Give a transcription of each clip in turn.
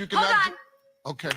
You cannot. Okay.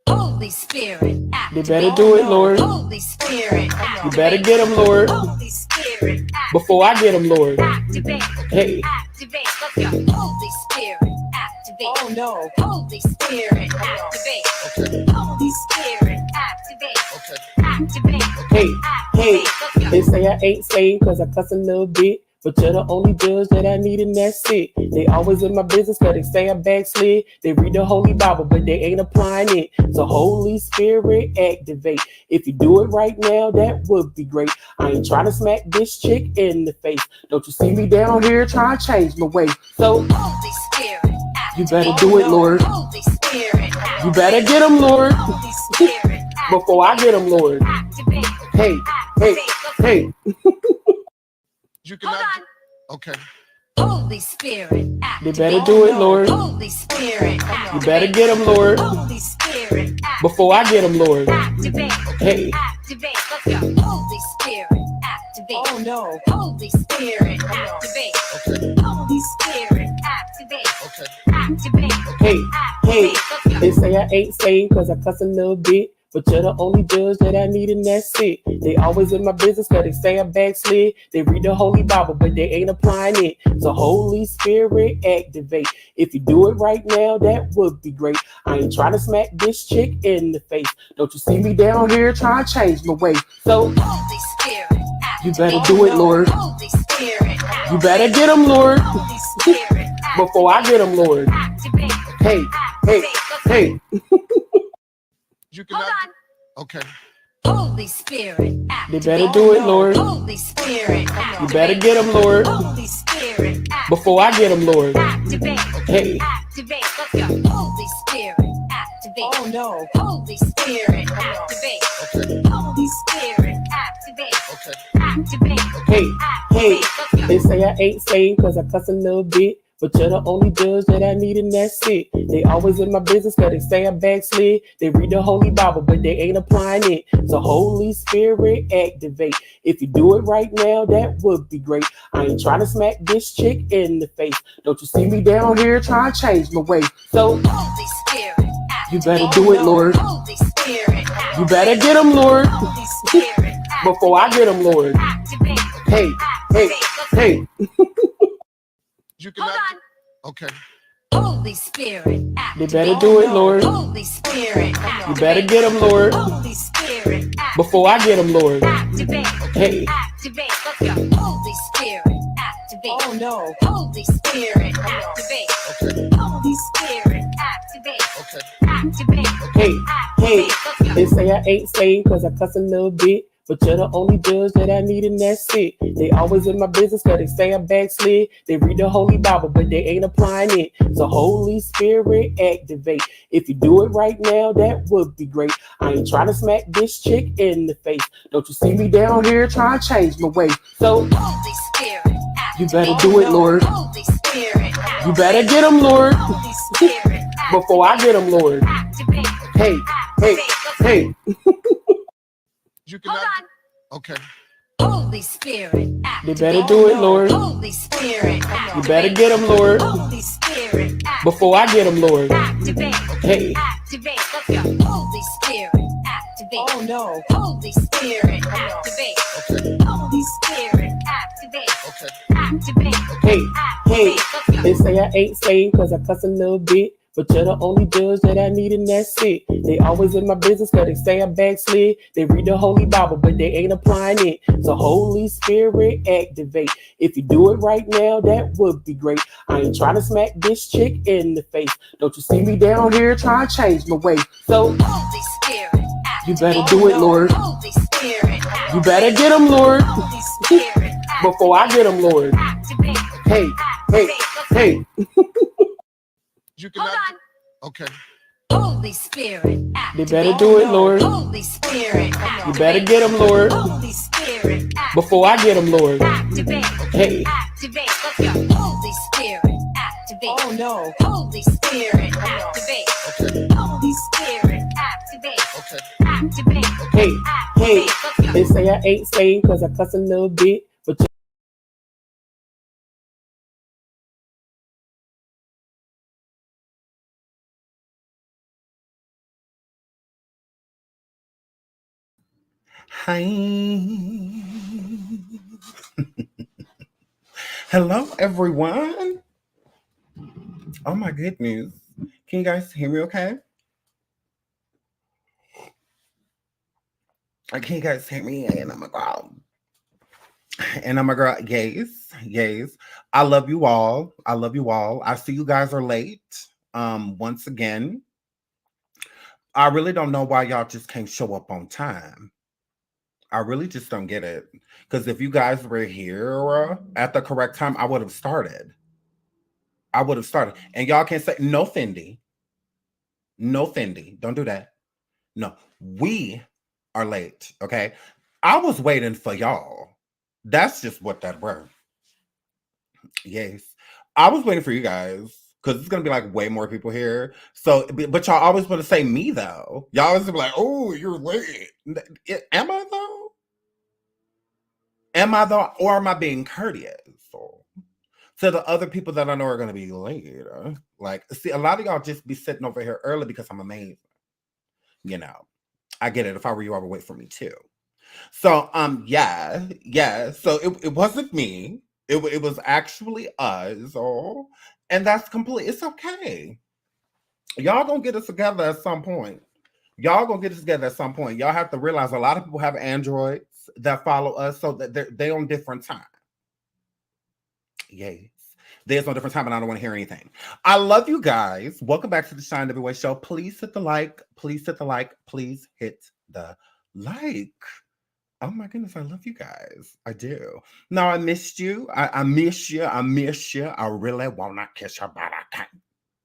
Holy Spirit, They better do it, Lord. Holy Spirit, You better get them, Lord. Holy Spirit, Before I get them, Lord. activate. Hey. Activate. Let's go. Holy Spirit, activate. Oh no. Holy Spirit, activate. Okay. Holy Spirit, activate. Okay. Activate. Hey, hey, Activate. Let's go. they say I ain't saved cause I cuss a little bit. But you're the only judge that I need and that's it. They always in my business cause they say I backslid. They read the Holy Bible but they ain't applying it. So Holy Spirit activate. If you do it right now, that would be great. I ain't trying to smack this chick in the face. Don't you see me down here trying to change my way. So Holy Spirit, you better do it, Lord. Holy Spirit, You better get them, Lord. Holy Spirit, Before I get them, Lord. activate. Hey, hey, hey. You cannot. Okay. Holy Spirit, They activate. better do it, Lord. Holy Spirit, You better get them, Lord. Holy Spirit, Before I get them, Lord. activate. Hey. Activate. Let's go. Holy Spirit, activate. Oh no. Holy Spirit, activate. Okay. Holy Spirit, activate. Okay. Activate. Hey, hey, Activate. Let's go. they say I ain't saved cause I cuss a little bit. But you're the only judge that I need and that's it. They always in my business cause they say I backslid. They read the Holy Bible but they ain't applying it. So Holy Spirit activate. If you do it right now, that would be great. I ain't trying to smack this chick in the face. Don't you see me down here trying to change my way. So Holy Spirit, you better do it, Lord. Holy Spirit, You better get them, Lord. Holy Spirit, Before I get them, Lord. activate. Hey, hey, hey. You cannot. Okay. Holy Spirit, They activate. better do it, Lord. Holy Spirit, You better get them, Lord. Holy Spirit, Before I get them, Lord. activate. Hey. Activate. Let's go. Holy Spirit, activate. Oh no. Holy Spirit, activate. Okay. Holy Spirit, activate. Okay. Activate. Hey, hey, Activate. Let's go. they say I ain't saved cause I cuss a little bit. But you're the only judge that I need and that's it. They always in my business cause they say I backslid. They read the Holy Bible but they ain't applying it. So Holy Spirit activate. If you do it right now, that would be great. I ain't trying to smack this chick in the face. Don't you see me down here trying to change my way. So Holy Spirit, you better do it, Lord. Holy Spirit, You better get them, Lord. Holy Spirit, Before I get them, Lord. activate. Hey, hey, hey. You cannot. Okay. Holy Spirit, They activate. better do it, Lord. Holy Spirit, You better get them, Lord. Holy Spirit, Before I get them, Lord. activate. Hey. Activate. Let's go. Holy Spirit, activate. Oh no. Holy Spirit, activate. Okay. Holy Spirit, activate. Okay. Activate. Hey, hey, Activate. Let's go. they say I ain't saved cause I cuss a little bit. But you're the only judge that I need and that's it. They always in my business cause they say I backslid. They read the Holy Bible but they ain't applying it. So Holy Spirit activate. If you do it right now, that would be great. I ain't trying to smack this chick in the face. Don't you see me down here trying to change my way. So Holy Spirit, you better do it, Lord. Holy Spirit, You better get them, Lord. Holy Spirit, Before I get them, Lord. activate. Hey, hey, hey. You cannot. Okay. Holy Spirit, They activate. better do it, Lord. Holy Spirit, You better get them, Lord. Holy Spirit, Before I get them, Lord. activate. Hey. Activate. Let's go. Holy Spirit, activate. Oh no. Holy Spirit, activate. Okay. Holy Spirit, activate. Okay. Activate. Hey, hey, Activate. Let's go. they say I ain't saved cause I cuss a little bit. But you're the only judge that I need and that's it. They always in my business cause they say I backslid. They read the Holy Bible but they ain't applying it. So Holy Spirit activate. If you do it right now, that would be great. I ain't trying to smack this chick in the face. Don't you see me down here trying to change my way. So Holy Spirit, you better do it, Lord. Holy Spirit, You better get them, Lord. Holy Spirit, Before I get them, Lord. activate. Hey, hey, hey. You cannot. Okay. Holy Spirit, They activate. better do it, Lord. Holy Spirit, You better get them, Lord. Holy Spirit, Before I get them, Lord. activate. Hey. Activate. Let's go. Holy Spirit, activate. Oh no. Holy Spirit, activate. Okay. Holy Spirit, activate. Okay. Activate. Hey, hey, Activate. Let's go. they say I ain't saved cause I cuss a little bit. But Hi. Hello, everyone. Oh my goodness. Can you guys hear me okay? Can you guys hear me? And I'm a girl. And I'm a girl. Yes. Yes. I love you all. I love you all. I see you guys are late. Once again. I really don't know why y'all just can't show up on time. I really just don't get it. Because if you guys were here at the correct time, I would have started. And y'all can say, no, Fendi. No, Fendi. Don't do that. No, we are late. Okay. I was waiting for y'all. That's just what that were. Yes. I was waiting for you guys. Because it's gonna be like way more people here. So, but y'all always want to say me though. Y'all always be like, "Oh, you're late." Am I though? Am I though, or am I being courteous? So, to the other people that I know are gonna be late, like, see, a lot of y'all just be sitting over here early because I'm amazing. You know, I get it. If I were you, I would wait for me too. So, yeah. So it wasn't me. It was actually us. Oh, and that's complete. It's okay. Y'all gonna get us together at some point. Y'all gonna get us together at some point. Y'all have to realize a lot of people have androids that follow us, so that they on different time. Yes. There's no different time, and I don't want to hear anything. I love you guys. Welcome back to the SeanDavieWay show. Please hit the like. Please hit the like. Please hit the like. Oh my goodness, I love you guys. I do. Now I missed you. I miss you. I miss you. I really wanna kiss you, but I can't.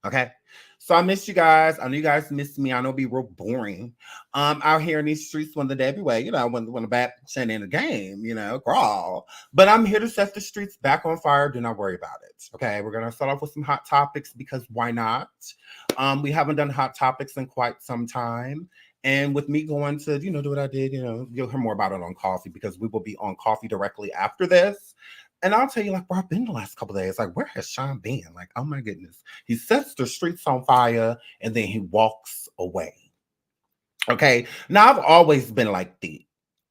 Okay. So I missed you guys. I know you guys missed me. I know it'd be real boring. Out here in these streets when the Debbie way, when the bad shit in the game, crawl. But I'm here to set the streets back on fire. Do not worry about it. Okay. We're gonna start off with some hot topics because why not? We haven't done hot topics in quite some time. And with me going to, do what I did, you'll hear more about it on Coffee because we will be on Coffee directly after this. And I'll tell you, like, where I've been the last couple of days. Like, where has Sean been? Like, oh my goodness. He sets the streets on fire and then he walks away. Okay. Now, I've always been like that.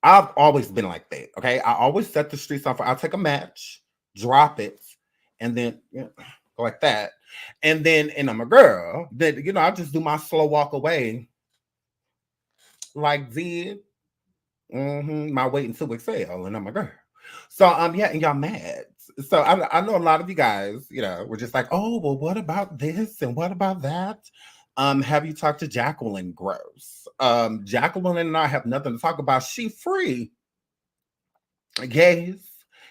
Okay. I always set the streets on fire. I'll take a match, drop it, and then go like that. And I'm a girl. Then, I just do my slow walk away. Like did my waiting to exhale, and I'm a girl. So yeah, and y'all mad. So I know a lot of you guys, were just like, oh well, what about this and what about that? Have you talked to Jacqueline Gross? Jacqueline and I have nothing to talk about. She free. Yes.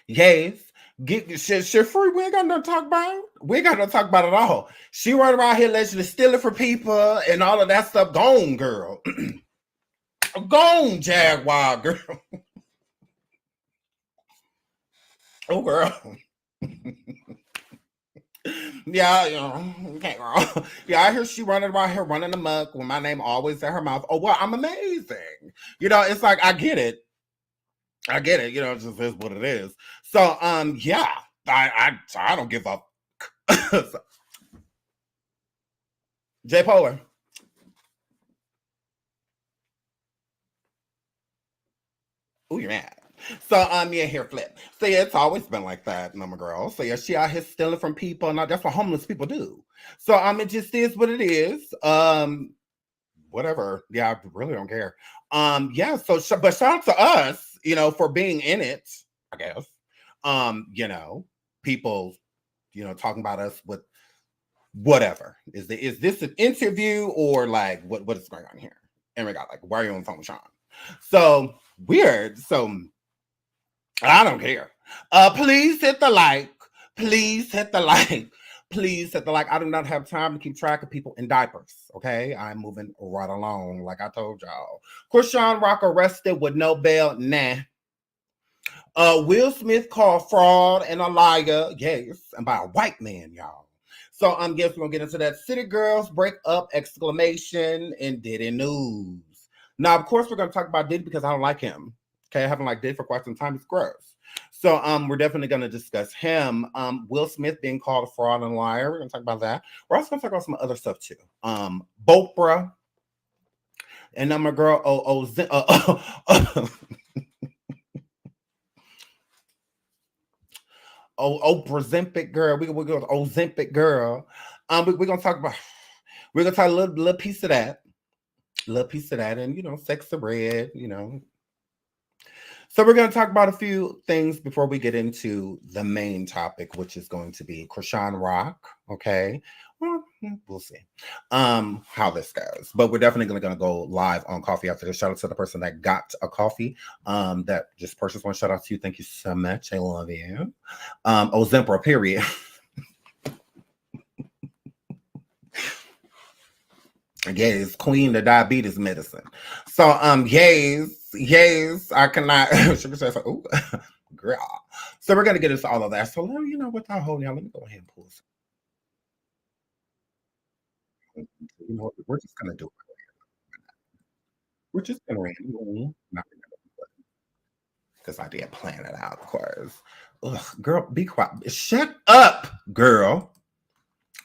She free. We ain't got nothing to talk about. We ain't got nothing to talk about at all. She running around here allegedly stealing from people and all of that stuff. Gone, girl. Gone, Jaguar, girl. Oh, girl. Yeah, okay, girl. Yeah, I hear she running around here running amok with my name always in her mouth. Oh, well, I'm amazing. It's like, I get it. It just is what it is. So, yeah, I don't give up. J Polar. Ooh, you're mad. So yeah, here flip. So yeah, it's always been like that, mama girl. So yeah, she out here stealing from people, and that's what homeless people do. So it just is what it is. Whatever. Yeah, I really don't care. Yeah. So, but shout out to us, for being in it. I guess. People, talking about us with whatever. Is this an interview or like what is going on here? And we got like, why are you on the phone with Sean? So weird. So I don't care. Please hit the like. Please hit the like. Please hit the like. I do not have time to keep track of people in diapers. Okay, I'm moving right along, like I told y'all. Chrisean Rock arrested with no bail. Nah. Will Smith called fraud and a liar. Yes, and by a white man, y'all. So I'm guess we're gonna get into that. City girls break up! Exclamation and Diddy news. Now, of course, we're gonna talk about Diddy because I don't like him. Okay, I haven't liked Diddy for quite some time. He's gross. So we're definitely gonna discuss him. Will Smith being called a fraud and a liar. We're gonna talk about that. We're also gonna talk about some other stuff too. Bopra And I'm a girl. Ozempic girl. We go Ozempic girl. We're gonna talk about. We're gonna talk a little piece of that. Little piece of that, and sex the red. So we're going to talk about a few things before we get into the main topic, which is going to be Chrisean Rock. Okay, well, we'll see how this goes, but we're definitely going to go live on coffee after this. Shout out to the person that got a coffee, that just purchased one. Shout out to you. Thank you so much. I love you. Ozempic, period. Yes, queen of diabetes medicine. So, yes, I cannot. She says, "Oh, girl." So we're gonna get into all of that. So let me, without holding on, let me go ahead and pull some. We're just gonna do it. We're just gonna random, not because I did plan it out, of course. Ugh, girl, be quiet. Shut up, girl.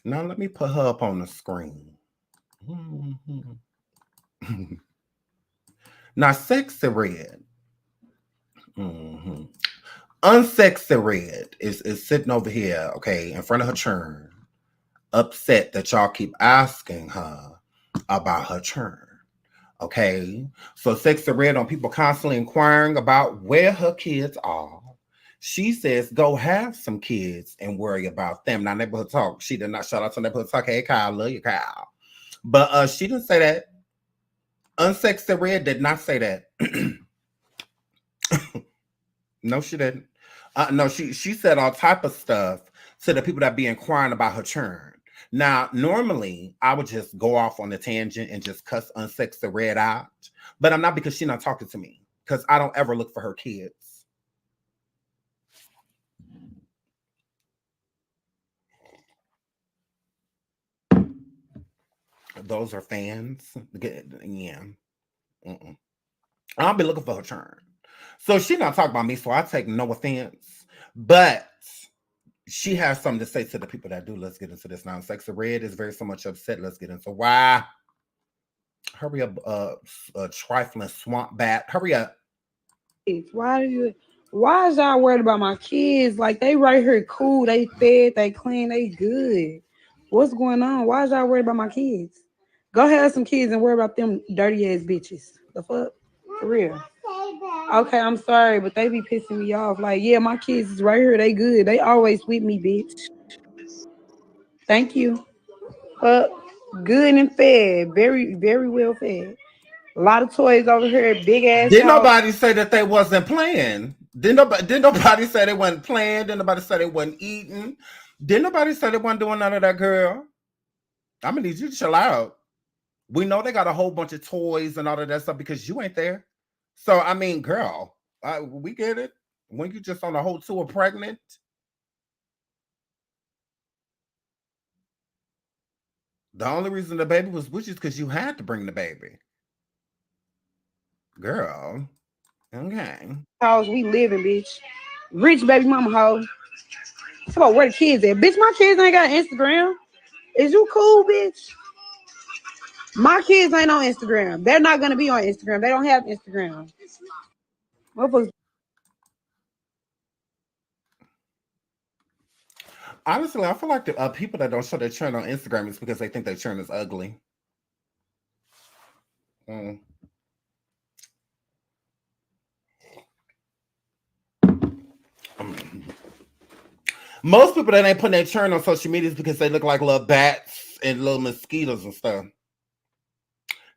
Now let me put her up on the screen. Now, sexy red. Unsexy red is sitting over here, okay, in front of her churn, upset that y'all keep asking her about her churn. Okay, so sexy red on people constantly inquiring about where her kids are. She says, go have some kids and worry about them. Now, Neighborhood Talk, she did not shout out to Neighborhood Talk. Hey, Kyle, love you, Kyle. But she didn't say that. Unsexy red did not say that. No, she didn't. No, she said all type of stuff to the people that be inquiring about her churn. Now, normally, I would just go off on a tangent and just cuss Unsexy red out. But I'm not, because she's not talking to me. Because I don't ever look for her kids. Those are fans. Yeah. I'll be looking for her churn. So she's not talking about me, so I take no offense. But she has something to say to the people that do. Let's get into this now. Sexy Red is very so much upset. Let's get into why. Hurry up, trifling swamp bat. Hurry up. Why is y'all worried about my kids? Like, they right here cool, they fed, they clean, they good. What's going on? Why is y'all worried about my kids? Go have some kids and worry about them dirty ass bitches. The fuck? For real. Okay, I'm sorry, but they be pissing me off. Like, yeah, my kids is right here, they good. They always with me, bitch. Thank you. Good and fed. Very, very well fed. A lot of toys over here, big ass Didn't house. nobody say that they wasn't playing? Didn't nobody say they wasn't playing? Didn't nobody say they wasn't eating? Didn't nobody say they wasn't doing none of that, girl? I'm gonna need you to chill out. We know they got a whole bunch of toys and all of that stuff because you ain't there. So, I mean, girl, we get it. When you just on a whole tour pregnant. The only reason the baby was with you is because you had to bring the baby. Girl. Okay. House we live in, bitch. Rich baby mama hoe. It's about where the kids at. Bitch, my kids ain't got Instagram. Is you cool, bitch? My kids ain't on Instagram. They're not gonna be on Instagram. They don't have Instagram. Motherfuckers. Honestly, I feel like the people that don't show their churn on Instagram is because they think their churn is ugly. Most people that ain't putting their churn on social media is because they look like little bats and little mosquitoes and stuff.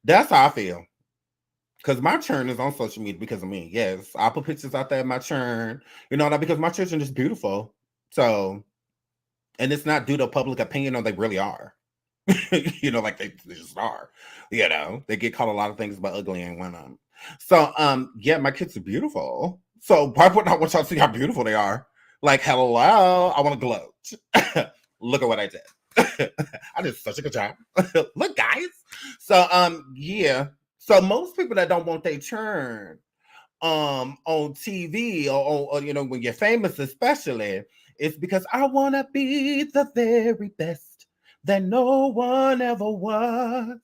That's how I feel. Because my churn is on social media because of me. Yes, I put pictures out there of my churn. Because my children is beautiful. So, and it's not due to public opinion, or they really are. Like they just are. They get called a lot of things, but ugly ain't one of them. So, yeah, my kids are beautiful. So why would I want y'all to see how beautiful they are? Like, hello, I want to gloat. Look at what I did. I did such a good job. Look, guys. So, yeah. So most people that don't want their churn on TV or when you're famous, especially, it's because I want to be the very best that no one ever was.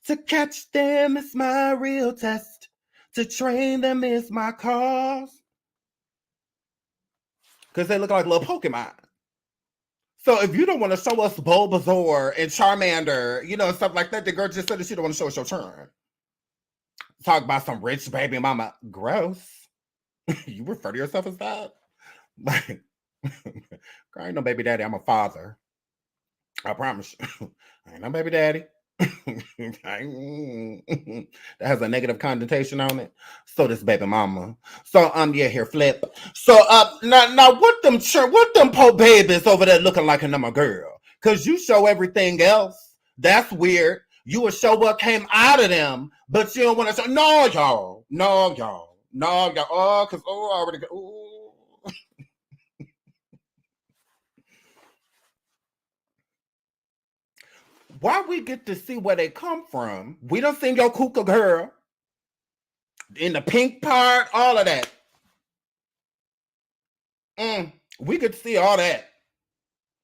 To catch them is my real test. To train them is my cause. Because they look like little Pokemon. So if you don't want to show us Bulbasaur and Charmander, you know, stuff like that, the girl just said that she don't want to show us your turn. Talk about some rich baby mama. Gross. You refer to yourself as that? Like, I ain't no baby daddy. I'm a father. I promise you. I ain't no baby daddy. That has a negative connotation on it. So this baby mama. So yeah, here flip. So now what them poor babies over there looking like a number girl? Cause you show everything else. That's weird. You will show what came out of them, but you don't want to show. No, y'all. Oh, cause I already got. Ooh. Why we get to see where they come from? We don't seen your kuka girl in the pink part, all of that. We could see all that.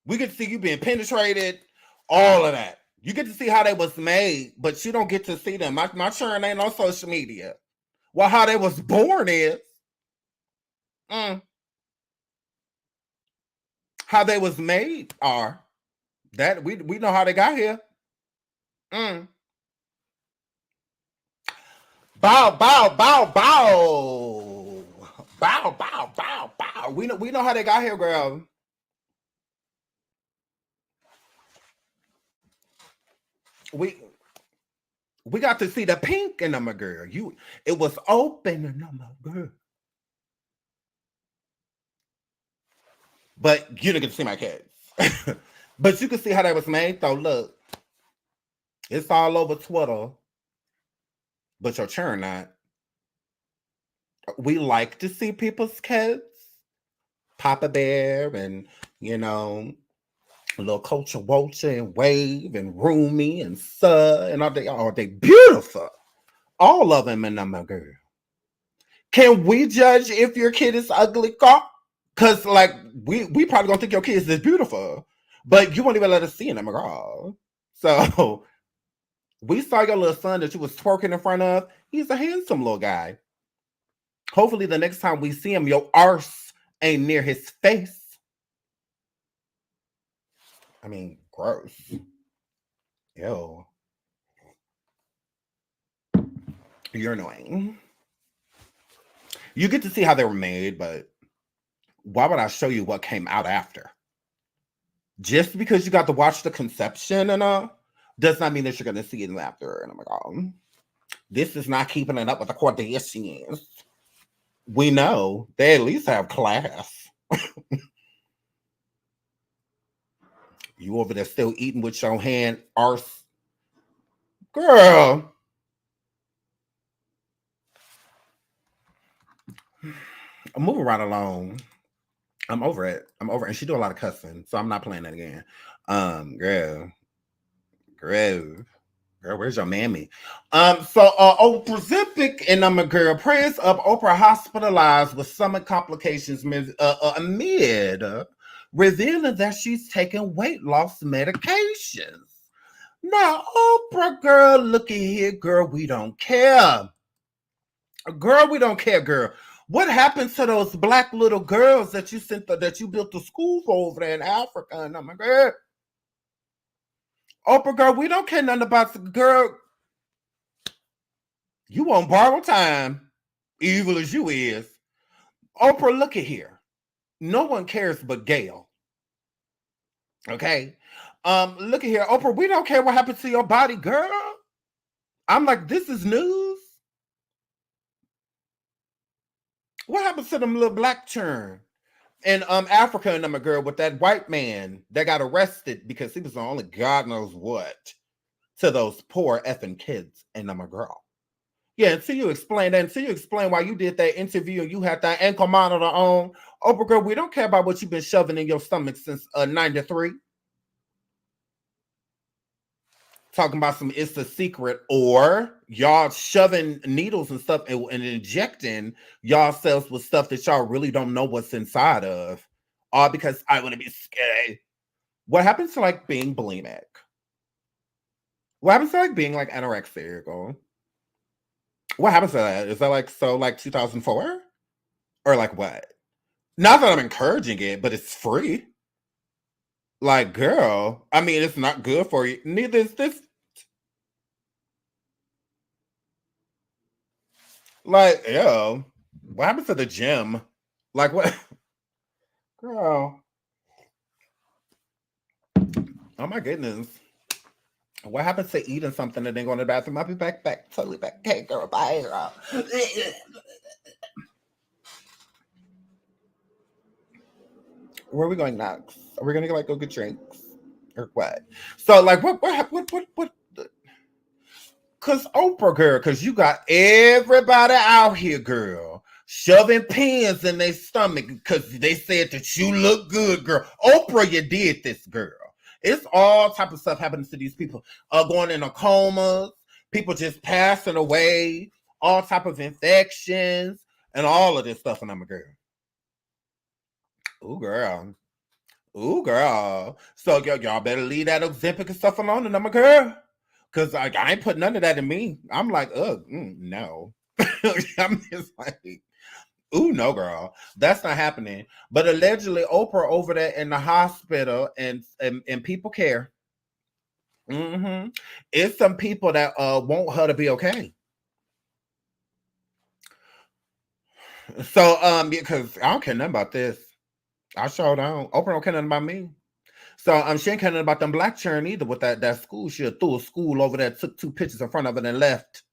We get to see you being penetrated, all of that. You get to see how they was made, but you don't get to see them. My churn ain't on social media. Well, how they was born is. How they was made are. That we know how they got here. Bow, bow, bow, bow. Bow, bow, bow, bow. We know how they got here, girl. We got to see the pink in them, girl. It was open in them, girl. But you didn't get to see my kids. But you can see how that was made, though. Look. It's all over Twitter. But your churn not. We like to see people's kids. Papa Bear and, you know, little Culture Vulture and Wave and Roomy and Sir and all they beautiful. All of them in them, girl. Can we judge if your kid is ugly? Because, like, we probably gonna think your kid is beautiful. But you won't even let us see them, girl. So, we saw your little son that you was twerking in front of. He's a handsome little guy. Hopefully, the next time we see him, your arse ain't near his face. I mean, gross. Ew. You're annoying. You get to see how they were made, but why would I show you what came out after? Just because you got to watch the conception and does not mean that you're going to see it after. And I'm like, oh, this is not keeping it up with the Kardashians. We know they at least have class. You over there still eating with your hand, arse. Girl. I'm moving right along. I'm over it. And she do a lot of cussing, so I'm not playing that again. Girl, where's your mammy? Oprah Zippic and I'm a girl. Prayers up. Oprah hospitalized with stomach complications amid revealing that she's taking weight loss medications. Now, Oprah, girl, look at here, girl. We don't care. Girl, we don't care, girl. What happened to those black little girls that you sent that you built the school for over there in Africa? And I'm like, girl, Oprah, girl, we don't care nothing about the girl. You won't borrow time, evil as you is. Oprah, look at here. No one cares but Gail. Okay? Look at here, Oprah, we don't care what happened to your body, girl. I'm like, this is news. What happened to them little black churn in Africa and them, a girl with that white man that got arrested because he was only God knows what to those poor effing kids and them, a girl. Yeah, until you explain that, until you explain why you did that interview and you had that ankle monitor on. Oprah, girl, we don't care about what you've been shoving in your stomach since 93. Talking about some it's a secret, or y'all shoving needles and stuff and injecting y'all selves with stuff that y'all really don't know what's inside of, all because I want to be scared. What happens to like being bulimic? What happens to like being like anorexic? Or what happens to that? Is that like so like 2004? Or like what? Not that I'm encouraging it, but it's free. Like, girl, I mean, it's not good for you. Neither is this. Like, ew. What happens to the gym? Like, what? Girl. Oh my goodness. What happens to eating something and then going to the bathroom? I'll be back, totally back. Hey, girl, bye, girl. Where are we going next? Are we gonna like go get drinks or what? So, like, what? Cause Oprah, girl, cause you got everybody out here, girl, shoving pins in their stomach because they said that you look good, girl. Oprah, you did this, girl. It's all type of stuff happening to these people. Going in a coma, people just passing away, all type of infections, and all of this stuff. And I'm a girl. Ooh, girl. Ooh, girl. So y'all better leave that Ozempic and stuff alone, and I'm a girl. Because I ain't put none of that in me. I'm like, no. I'm just like, ooh, no, girl. That's not happening. But allegedly, Oprah over there in the hospital and people care. Mm-hmm. It's some people that want her to be okay. So, because I don't care nothing about this. I sure don't. Oprah don't care nothing about me. So she ain't care nothing about them black churn either with that school. She threw a school over there, took 2 pictures in front of it and left.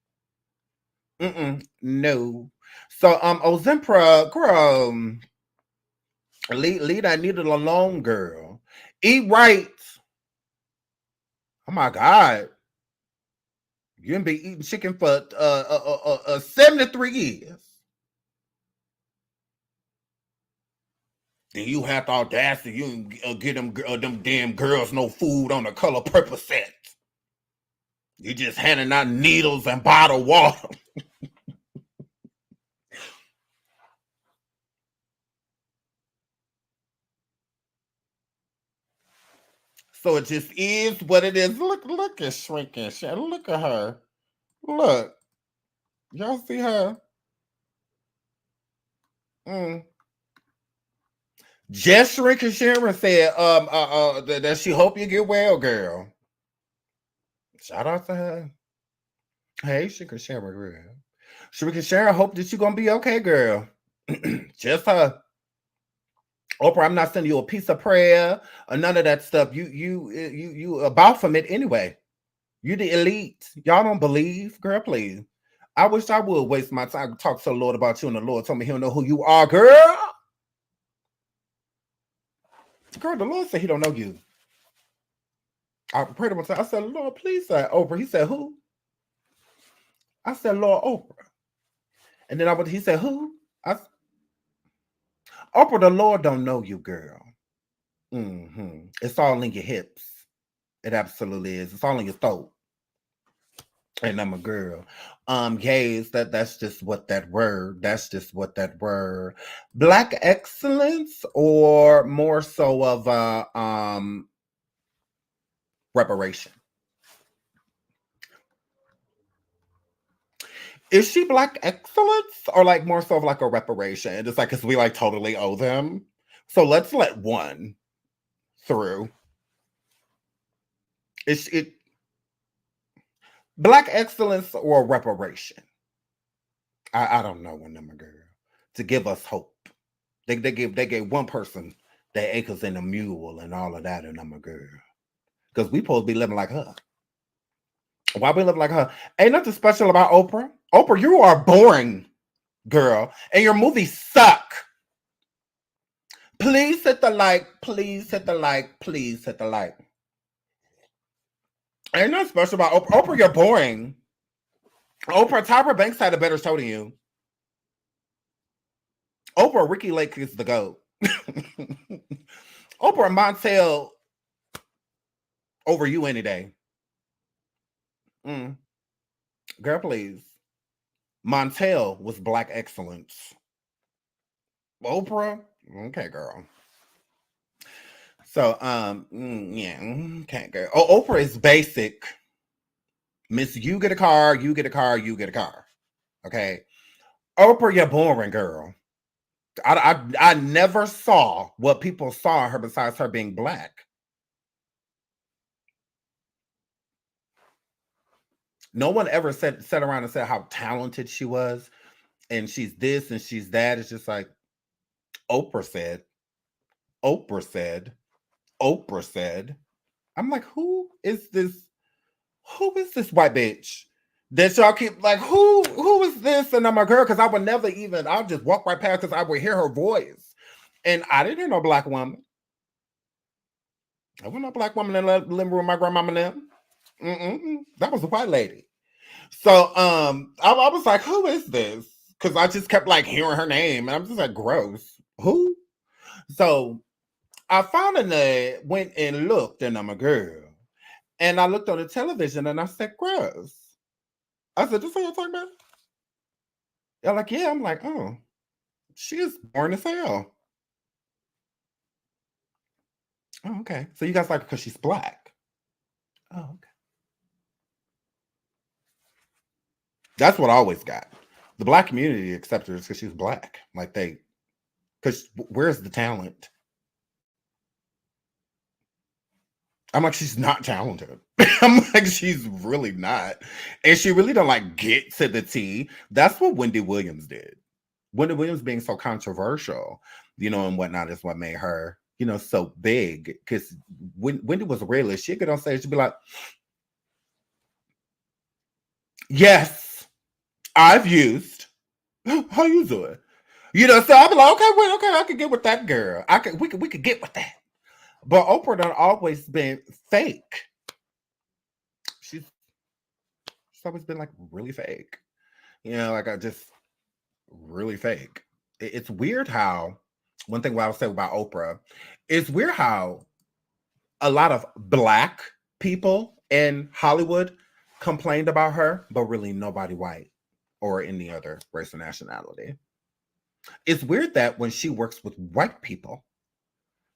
No. So Ozempra, girl, leave that needle alone, girl. Eat right. Oh my God. You ain't been eating chicken for 73 years. Then you have the audacity, you get them damn girls no food on the color purple set. You just handing out needles and bottled water. So it just is what it is. Look at shrinking. Look at her. Look. Y'all see her? Just Shrinking Sharon said that she hope you get well, girl. Shout out to her. Hey, Shrinking Sharon, girl. Shrinking Sharon, hope that you gonna be okay, girl. Just her. Oprah, I'm not sending you a piece of prayer or none of that stuff. You about from it anyway. You the elite. Y'all don't believe, girl, please. I wish I would waste my time to talk to the Lord about you, and the Lord told me he don't know who you are, girl. Girl, the Lord said he don't know you. I prayed to myself. I said, Lord, please say Oprah. He said, who? I said, Lord, Oprah. And then he said, who? Oprah, the Lord don't know you, girl. Mm-hmm. It's all in your hips. It absolutely is. It's all in your throat. And I'm a girl. Gays, that's just what that word. That's just what that word. Black excellence, or more so of reparation. Is she black excellence, or like more so of like a reparation? It's like because we like totally owe them. So let's let one through. Is it black excellence or reparation? I don't know when number girl to give us hope. They gave one person their acres and a mule and all of that, and I'm a girl. Because we supposed to be living like her. Why we live like her? Ain't nothing special about Oprah. Oprah, you are boring, girl. And your movies suck. Please hit the like. Please hit the like. Please hit the like. Ain't nothing special about Oprah. Oprah, you're boring. Oprah, Tyra Banks had a better show than you. Oprah, Ricky Lake is the GOAT. Oprah Montel over you any day. Girl, please. Montel was black excellence. Oprah, okay, girl. So, yeah, okay, girl. Oh, Oprah is basic. Miss, you get a car, you get a car, you get a car. Okay. Oprah, you're boring, girl. I never saw what people saw her besides her being black. No one ever sat around and said how talented she was, and she's this and she's that. It's just like Oprah said, Oprah said, Oprah said. I'm like, who is this? Who is this white bitch that y'all keep like? Who is this? And I'm a girl because I would never even. I'll just walk right past because I would hear her voice, and I didn't hear no black woman. I wasn't no black woman in the living room with my grandmama and them. That was a white lady. So I was like, who is this? Because I just kept like hearing her name, and I'm just like, gross. Who? So I finally went and looked, and I'm a girl. And I looked on the television, and I said, gross. I said, this what you're talking about? They're like, yeah. I'm like, oh, she is boring as hell. Oh, okay. So you guys like her because she's black. Oh, okay. That's what I always got. The black community accepted her because she was black. Like because where's the talent? I'm like, she's not talented. I'm like, she's really not. And she really don't like get to the T. That's what Wendy Williams did. Wendy Williams being so controversial, and whatnot is what made her, so big. Because Wendy was a realist. She'd get on stage, she'd be like, yes, I've used. How you doing? So I'd be like, okay, I could get with that girl. We could get with that. But Oprah done always been fake. She's always been like really fake. Like I just really fake. It's weird how, one thing what I would say about Oprah, it's weird how a lot of black people in Hollywood complained about her, but really nobody white or any other race or nationality. It's weird that when she works with white people,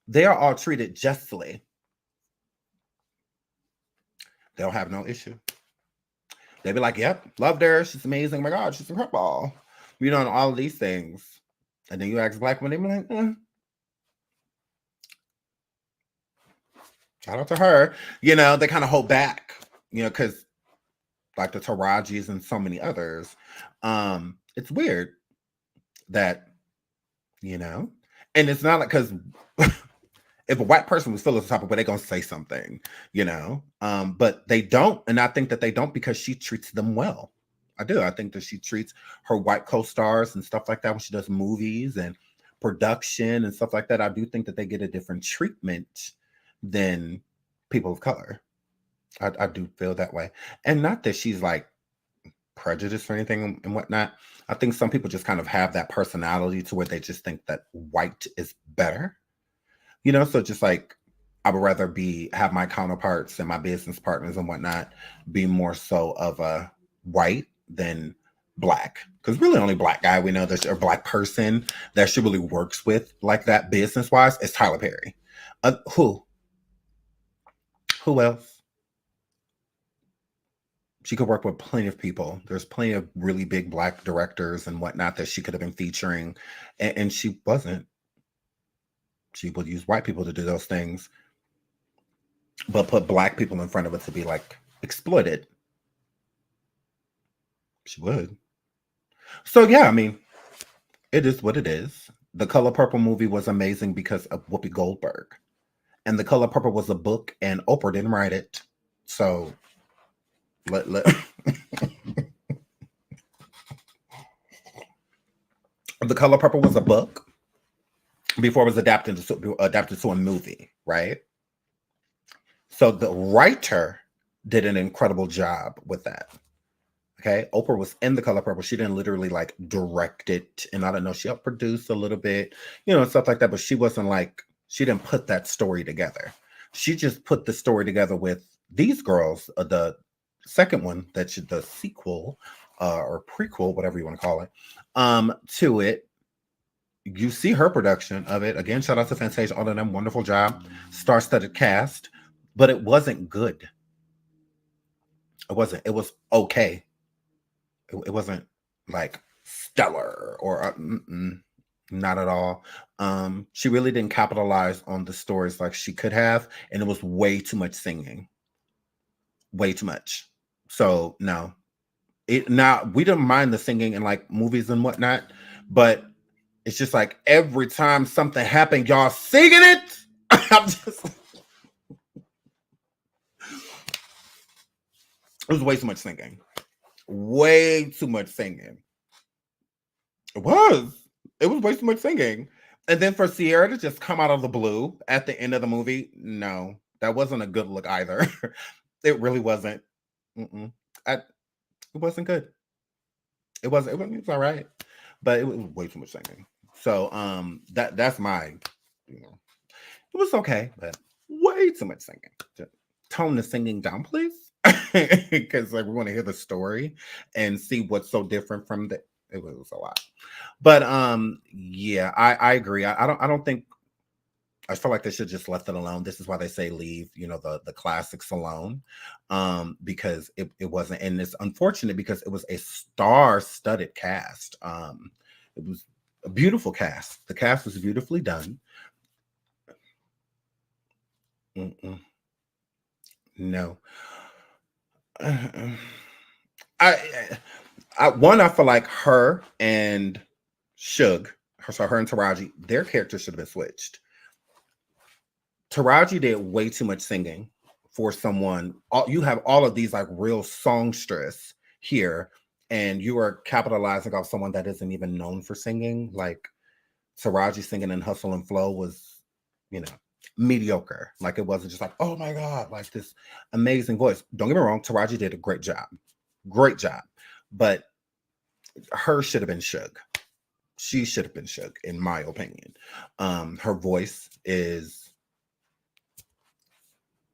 they are all treated justly. They'll have no issue. They'll be like, yep, loved her. She's amazing. Oh my God, she's incredible. And all of these things. And then you ask black women, they be like, shout out to her. They kind of hold back, because like the Tarajis and so many others. It's weird that, and it's not like, because if a white person was feeling some type of way, they're going to say something, but they don't. And I think that they don't because she treats them well. I do. I think that she treats her white co-stars and stuff like that when she does movies and production and stuff like that. I do think that they get a different treatment than people of color. I do feel that way. And not that she's like prejudiced or anything and whatnot. I think some people just kind of have that personality to where they just think that white is better. So just like I would rather have my counterparts and my business partners and whatnot be more so of a white than black. Because really only black guy we know or black person that she really works with like that business wise is Tyler Perry. Who else? She could work with plenty of people. There's plenty of really big black directors and whatnot that she could have been featuring, and she wasn't. She would use white people to do those things, but put black people in front of it to be like exploited. She would. So yeah, I mean, it is what it is. The Color Purple movie was amazing because of Whoopi Goldberg. And The Color Purple was a book and Oprah didn't write it. So let The Color Purple was a book before it was adapted to a movie, right? So the writer did an incredible job with that. Okay, Oprah was in The Color Purple. She didn't literally like direct it, and I don't know, she helped produce a little bit, stuff like that. But she wasn't like, she didn't put that story together. She just put the story together with these girls. The second one, the sequel or prequel, whatever you want to call it, to it. You see her production of it. Again, shout out to Fantasia, all of them, wonderful job, star-studded cast, but it wasn't good. It was okay. It wasn't like stellar or not at all. She really didn't capitalize on the stories like she could have, and it was way too much singing. Way too much. So no. Now we didn't mind the singing in like movies and whatnot, but it's just like every time something happened, y'all singing it. I'm just it was way too much singing. Way too much singing. It was. It was way too much singing. And then for Sierra to just come out of the blue at the end of the movie, no, that wasn't a good look either. It really wasn't. It wasn't good. It was all right, but it was way too much singing. So that's my, it was okay, but way too much singing. Just tone the singing down, please, because like we want to hear the story and see what's so different from the. It was a lot, but yeah, I agree. I don't think. I feel like they should just left it alone. This is why they say leave, the classics alone, because it wasn't, and it's unfortunate because it was a star-studded cast. It was a beautiful cast. The cast was beautifully done. No, I feel like her and Suge, her and Taraji, their characters should have been switched. Taraji did way too much singing for someone. You have all of these like real songstress here, and you are capitalizing off someone that isn't even known for singing. Like Taraji singing in Hustle and Flow was, mediocre. Like it wasn't just like, oh my God, like this amazing voice. Don't get me wrong, Taraji did a great job. Great job. But her should have been Suge. She should have been Suge, in my opinion. Her voice is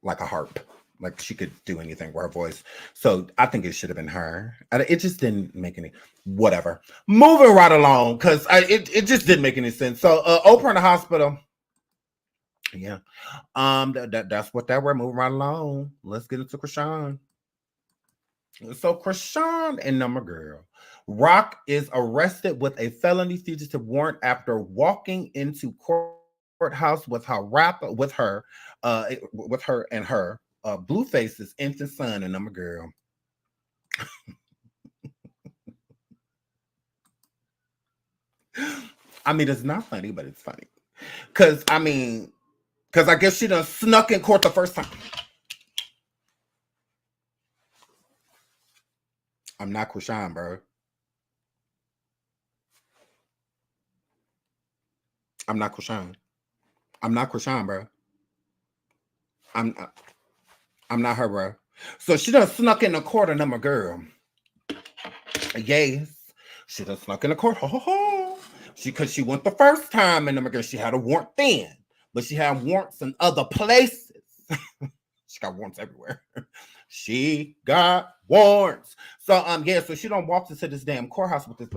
like a harp. Like she could do anything with her voice. So I think it should have been her. It just didn't make any, whatever. Moving right along, because it just didn't make any sense. So Oprah in the hospital. Yeah. That's what that were. Moving right along. Let's get into Chrisean. So Chrisean and Number Girl. Rock is arrested with a felony fugitive warrant after walking into courthouse with her and her Blueface's infant son and Number Girl. I mean, it's not funny, but it's funny. Because I guess she done snuck in court the first time. I'm not Chrisean, bro. I'm not Chrisean. I'm not Chrisean, bro. I'm not her, bro. So she done snuck in the court of Number Girl. Yes. She done snuck in the court. Ho, ho, ho. Because she went the first time in Number Girl. She had a warrant then. But she had warrants in other places. She got warrants everywhere. She got warrants. So so she don't walk into this damn courthouse with this.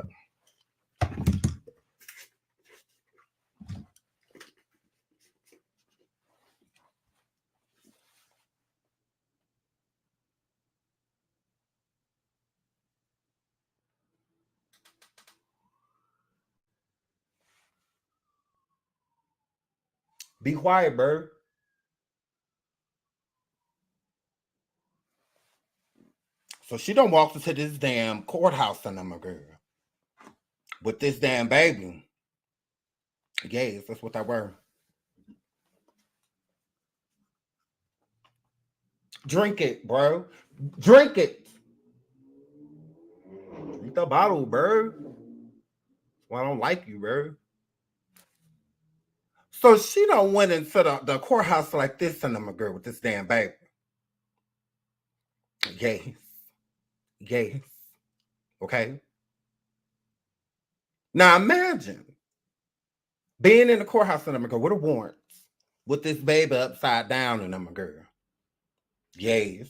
Be quiet, bro. So she don't walk into this damn courthouse in Number Girl with this damn baby. Yes, that's what that were. Drink it, bro. Drink it. Drink the bottle, bro. Well, I don't like you, bro. So she don't went into the courthouse like this in Number Girl with this damn baby. Yes. Yes. Okay. Now imagine being in the courthouse in Number Girl with a warrant with this baby upside down in Number Girl. Yes.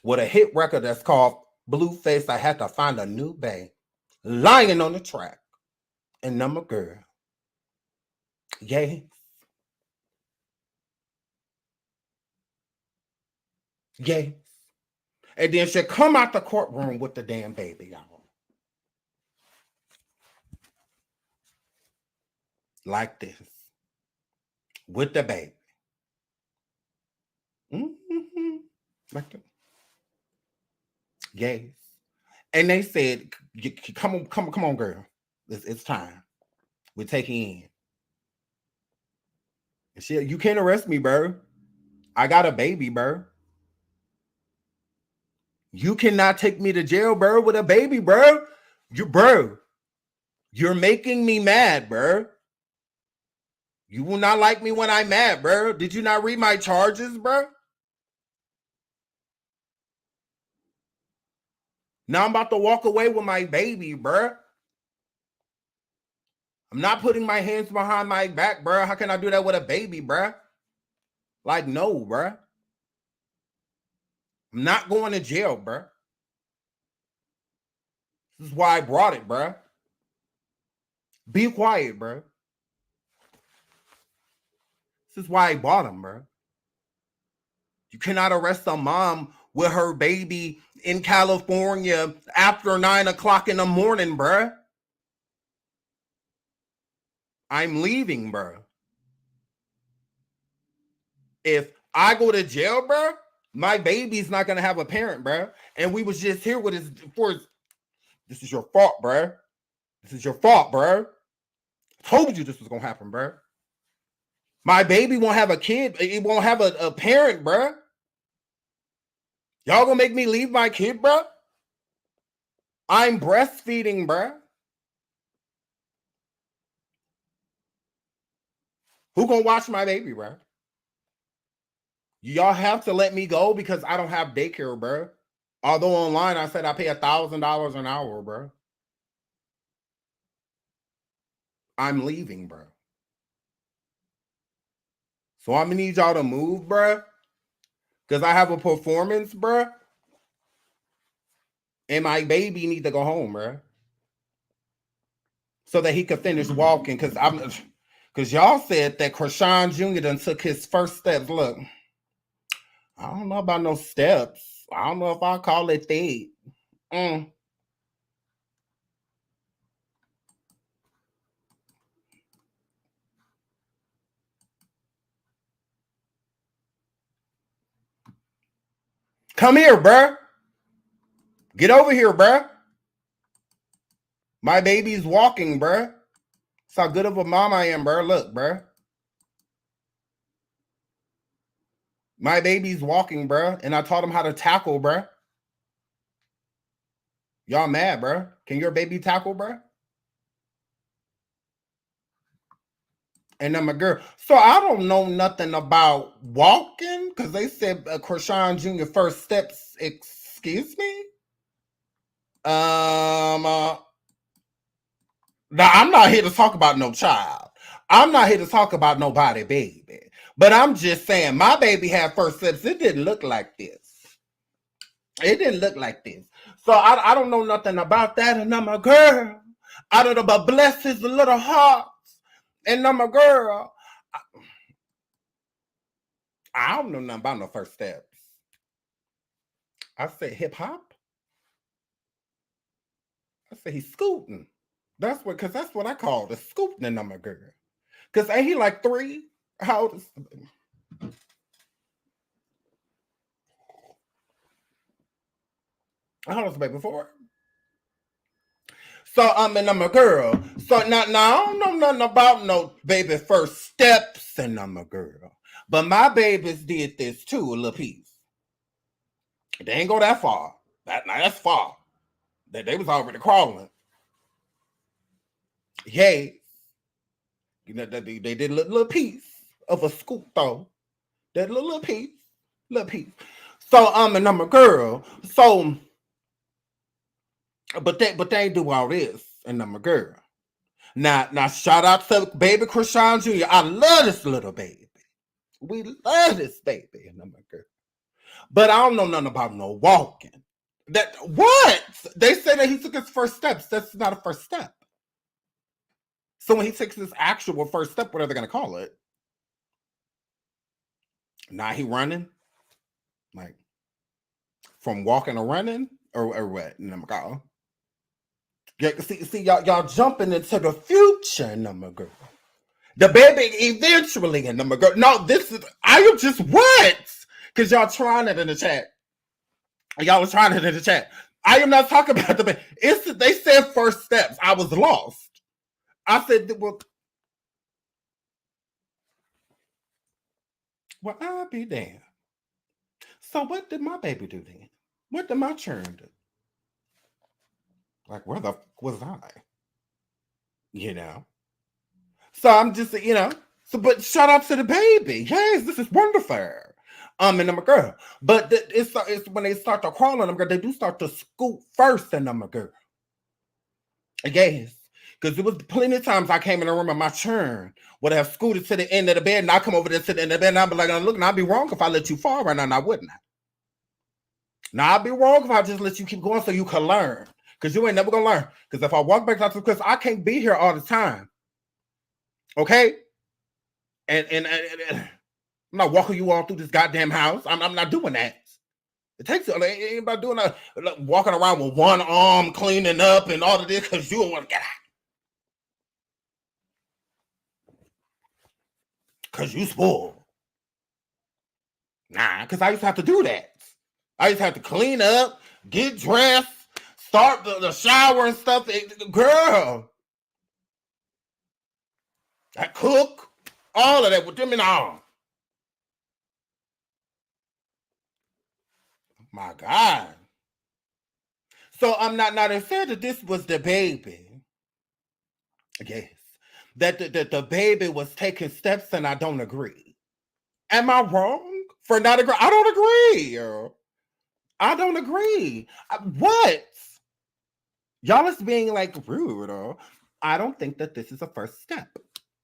With a hit record that's called Blueface, I Had to Find a New Bae. Lying on the track in Number Girl. Yes. Yes. And then she come out the courtroom with the damn baby, y'all. Like this. With the baby. Mm-hmm. Like that. Yes. And they said, come on, girl. It's time. We're taking in. And she, you can't arrest me, bro. I got a baby, bro. You cannot take me to jail, bro, with a baby, bro. You're making me mad, bro. You will not like me when I'm mad, bro. Did you not read my charges, bro? Now I'm about to walk away with my baby, bro. I'm not putting my hands behind my back, bro. How can I do that with a baby, bro? Like, no, bro. I'm not going to jail, bro. This is why I brought it, bro. Be quiet, bro. This is why I bought him, bro. You cannot arrest a mom with her baby in California after 9 o'clock in the morning, bro. I'm leaving, bro. If I go to jail, bro, my baby's not gonna have a parent, bro. And we was just here with his this is your fault, bro. This is your fault, bro. I told you this was gonna happen, bro. My baby won't have a kid. It won't have a parent, bro. Y'all gonna make me leave my kid, bro? I'm breastfeeding, bro. Who gonna watch my baby, bro? Y'all have to let me go because I don't have daycare, bro. Although online I said I pay $1,000 an hour, bro. I'm leaving, bro. So I'm gonna need y'all to move, bro. Because I have a performance, bro. And my baby need to go home, bro. So that he could finish walking. Because y'all said that Chrisean Jr. done took his first steps. Look, I don't know about no steps. I don't know if I call it that. Come here, bruh. Get over here, bruh. My baby's walking, bruh. That's how good of a mom I am, bruh. Look, bruh. My baby's walking, bruh. And I taught him how to tackle, bruh. Y'all mad, bruh. Can your baby tackle, bruh? And I'm a girl. So I don't know nothing about walking because they said Chrisean Jr. first steps. Excuse me? Now I'm not here to talk about no child. I'm not here to talk about nobody, baby. But I'm just saying, my baby had first steps. It didn't look like this. It didn't look like this. So I don't know nothing about that. And I'm a girl. I don't know, but bless his little heart. And I'm a girl. I don't know nothing about no first steps. I said hip hop. I said he's scooting. That's what I call the scooting, and I'm a girl. Because ain't he like 3? How old is the baby 4? So and I'm a girl. So now I don't know nothing about no baby first steps, and I'm a girl. But my babies did this too, a little piece. They ain't go that far. That's far. They was already crawling. Yay. You know, they did a little piece of a scoop though. That little piece. So and I'm a girl. So but they ain't do all this, and I'm a girl. Now shout out to baby Chrisean Jr. I love this little baby. We love this baby, and I'm a girl. But I don't know nothing about no walking. That what? They say that he took his first steps. That's not a first step. So when he takes his actual first step, what are they gonna call it? Now he running? Like, from walking or running or what? And I'm like, oh. Yeah, see, y'all jumping into the future, number girl. The baby eventually, and number girl. No, I am just what? Because y'all trying it in the chat. Y'all was trying it in the chat. I am not talking about the baby. They said first steps. I was lost. I said, well, I'll be damned. So what did my baby do then? What did my churn do? Like, where the fuck was I? You know? So I'm just, but shout out to the baby. Yes, this is wonderful. And I'm a girl. But it's when they start to crawl on them, girl, they do start to scoot first, and I'm a girl. Yes. Because there was plenty of times I came in the room and my churn would have scooted to the end of the bed, and I come over there to the end of the bed, and I'd be like, look, and I'd be wrong if I let you fall right now, and I wouldn't. Now, I'd be wrong if I just let you keep going so you can learn. Because you ain't never going to learn. Because if I walk back out to the cliff, I can't be here all the time. Okay? And I'm not walking you all through this goddamn house. I'm not doing that. It takes anybody doing that, walking around with one arm cleaning up and all of this because you don't want to get out. Because you spoiled. Nah, because I used to have to do that. I used to have to clean up, get dressed, start the shower and stuff. Girl. I cook, all of that with them in the arm. My God. So I'm not they said that this was the baby. Yes. That the baby was taking steps, and I don't agree. Am I wrong for not agree? I don't agree. I don't agree. What? Y'all is being like rude. I don't think that this is a first step.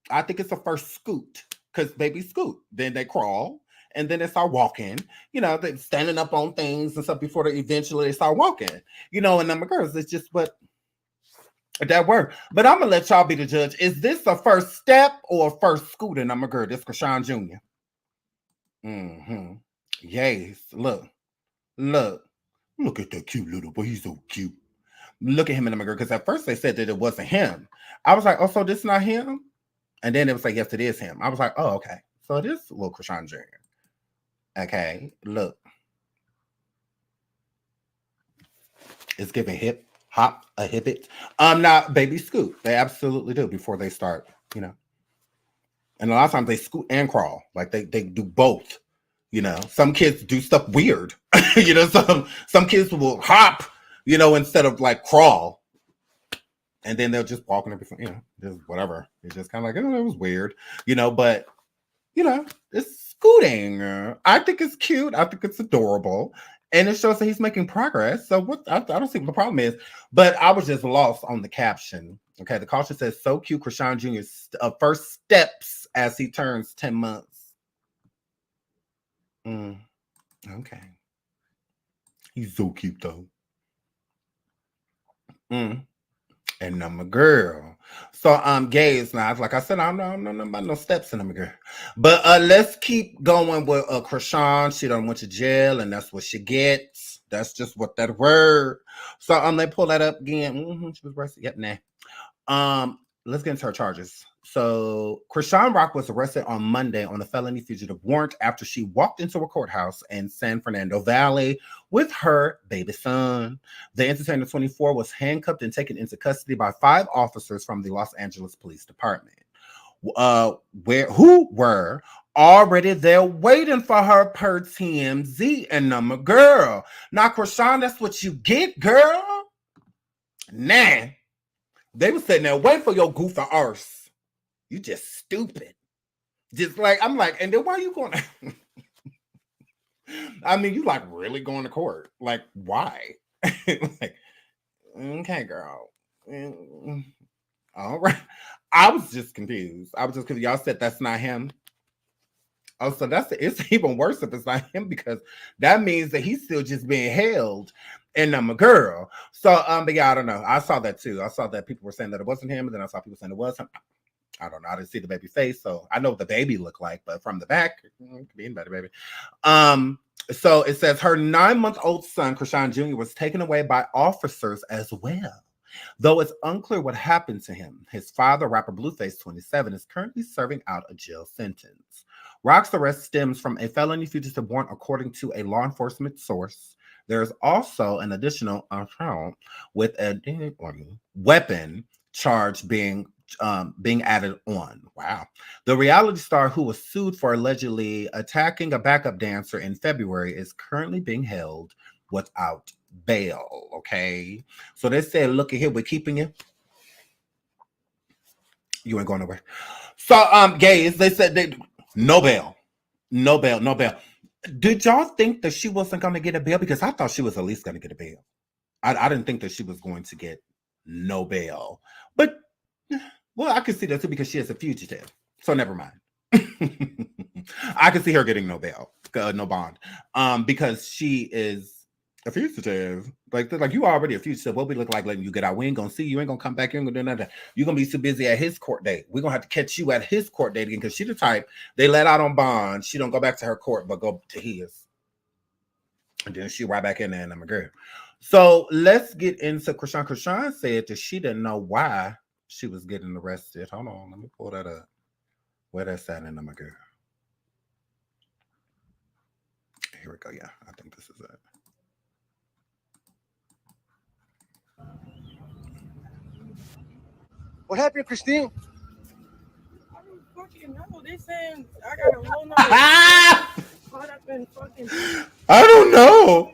I think it's a first scoot. Because baby scoot. Then they crawl. And then they start walking, they're standing up on things and stuff before they eventually start walking, and them girls, it's just what that word. But I'm going to let y'all be the judge. Is this a first step or a first scoot? And I'm a girl. This is Chrisean Jr. Mm-hmm. Yes. Look at that cute little boy. He's so cute. Look at him and I'm a girl. Because at first they said that it wasn't him. I was like, oh, so this is not him? And then it was like, yes, it is him. I was like, oh, okay. So it is little Chrisean Jr. Okay, look. It's giving hip, hop, a hippet. Now, baby scoot. They absolutely do before they start, And a lot of times they scoot and crawl. Like they do both, Some kids do stuff weird. Some kids will hop, instead of like crawl. And then they'll just walk and everything, just whatever. It's just kind of like, it was weird, but, it's scooting. I think it's cute. I think it's adorable. And it shows that he's making progress. So I don't see what the problem is. But I was just lost on the caption. Okay, the caption says, so cute, Chrisean Jr.'s first steps as he turns 10 months. Okay. He's so cute, though. And I'm a girl. So gays now. Like I said, I'm not about no steps in I'm a girl. But let's keep going with Chrisean. She done went to jail, and that's what she gets. That's just what that word. So they pull that up again. She was arrested. Yep, nah. Let's get into her charges. So Chrisean Rock was arrested on Monday on a felony fugitive warrant after she walked into a courthouse in San Fernando Valley with her baby son. The entertainer, 24, was handcuffed and taken into custody by 5 officers from the Los Angeles Police Department, who were already there waiting for her per TMZ. And I'm a girl. Now, Chrisean, that's what you get, girl. Nah. They were sitting there waiting for your goofy arse. You just stupid. Just like, I'm like, and then why are you going to... I mean, you like really going to court. Like, why? Like, okay, girl. All right. I was just confused. Y'all said that's not him. Oh, so it's even worse if it's not him, because that means that he's still just being held and I'm a girl. So, but yeah, I don't know. I saw that too. I saw that people were saying that it wasn't him, and then I saw people saying it was him. I don't know. I didn't see the baby face, so I know what the baby looked like, but from the back, it could be anybody, baby. So it says her 9-month-old son, Chrisean Jr., was taken away by officers as well. Though it's unclear what happened to him, his father, rapper Blueface, 27, is currently serving out a jail sentence. Rock's arrest stems from a felony fugitive warrant, according to a law enforcement source. There's also an additional account with a weapon charge being added on. Wow. The reality star, who was sued for allegedly attacking a backup dancer in February, is currently being held without bail. Okay. So they said, look at here, we're keeping you. You ain't going nowhere. So gays, they said no bail. No bail, no bail. Did y'all think that she wasn't going to get a bail? Because I thought she was at least going to get a bail. I didn't think that she was going to get no bail. But, well, I could see that too because she is a fugitive. So never mind. I could see her getting no bail, no bond, because she is a fugitive. Like you already a fugitive. What we look like letting you get out? We ain't gonna see you. Ain't gonna come back. You ain't gonna do nothing. You're gonna be too busy at his court date. We're gonna have to catch you at his court date again because she the type they let out on bond. She don't go back to her court, but go to his, and then she right back in there and I'm a girl. So let's get into Chrisean. Chrisean said that she didn't know why she was getting arrested. Hold on, let me pull that up. Where that's at in my girl. Here we go. Yeah, I think this is it. What happened, Christine? I don't fucking know. They saying I got a whole nother caught up in fucking. I don't know.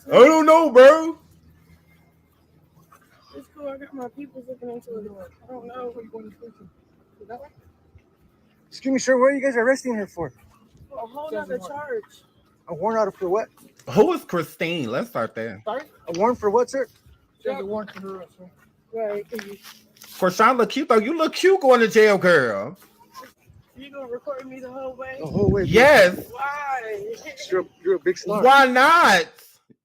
I don't know, bro. It's cool. I got my people looking into it. I don't know. Excuse me, sir. What are you guys arresting her for? A whole nother charge. A warrant out for what? Who is Christine? Let's start there. Sorry? A warrant for what, sir? There's a warrant for her arrest, sir. Right. Chrisean look cute though. You look cute going to jail, girl. You gonna record me the whole way? The whole way. Yes. Why? You're a big star. Why not?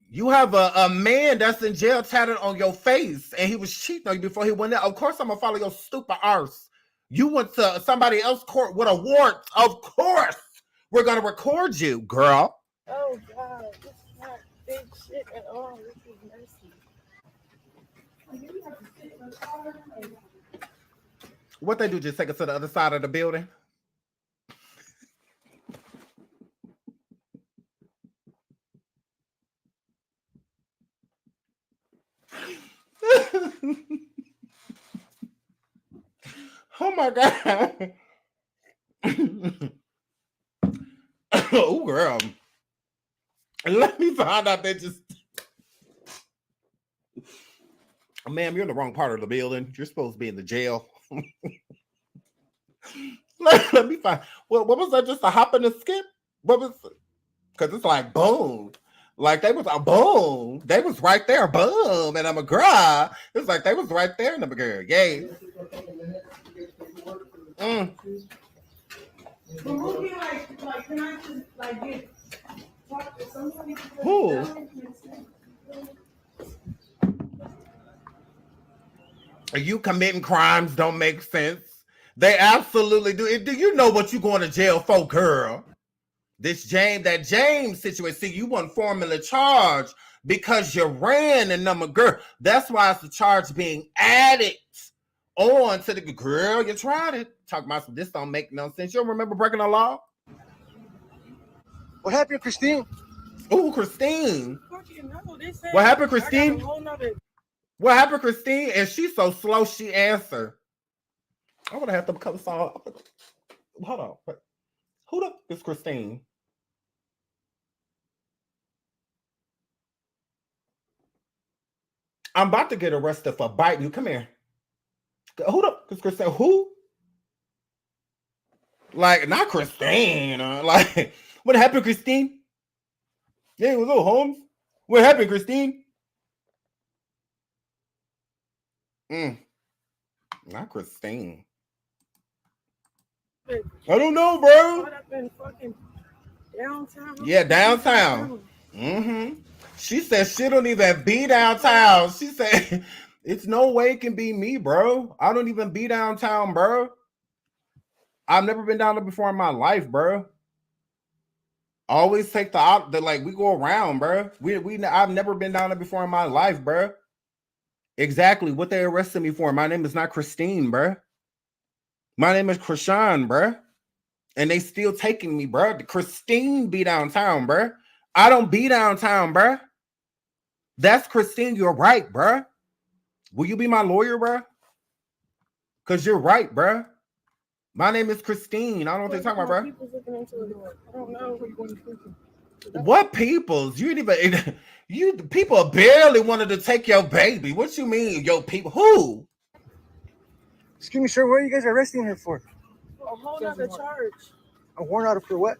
You have a man that's in jail tatted on your face, and he was cheating on you before he went there. Of course, I'm gonna follow your stupid arse. You went to somebody else's court with a warrant. Of course, we're gonna record you, girl. Oh God, this is not big shit at all. This is messy. What they do? Just take us to the other side of the building? Oh my God. Oh girl. Let me find out they just ma'am, you're in the wrong part of the building. You're supposed to be in the jail. Let me find. Well, what was that? Just a hop and a skip? What was it? Because it's like boom. Like they was a boom. They was right there. Boom. And I'm a girl. It's like they was right there and I'm a girl. Yay. But who be like, can I just like get talk to somebody? Who? You committing crimes don't make sense. They absolutely do. Do you know what you going to jail for, girl? This James situation. See, you weren't formally charged because you ran and I'm a girl. That's why it's the charge being added on to the girl. You tried it. Talk about some. This don't make no sense. You don't remember breaking the law? What happened, Christine? Oh, Christine. No, they said What happened, Christine? I got a whole nother. What happened, Christine? And she's so slow, she answered. I would have to come song. Hold on. Who the is Christine? I'm about to get arrested for biting you. Come here. Who the is Christine? Who? Like, not Christine. Like, what happened, Christine? Yeah, it was little Holmes. What happened, Christine? Not Christine. I don't know, bro. Caught up in fucking downtown. Yeah, downtown. She said she don't even be downtown. She said, it's no way it can be me, bro. I don't even be downtown, bro. I've never been down there before in my life, bro. Always take the like we go around, bro. I've never been down there before in my life, bro. Exactly what they arrested me for. My name is not Christine, bro. My name is Chrisean, bro. And they still taking me, bro. Christine be downtown, bro. I don't be downtown, bro. That's Christine. You're right, bro. Will you be my lawyer, bro? Because you're right, bro. My name is Christine. I don't know what they're talking about, bro. People's looking into it. I don't know. What peoples? You didn't even you people barely wanted to take your baby. What you mean, your people? Who? Excuse me, sir. What are you guys arresting her for? A whole nother charge. A warrant out for what?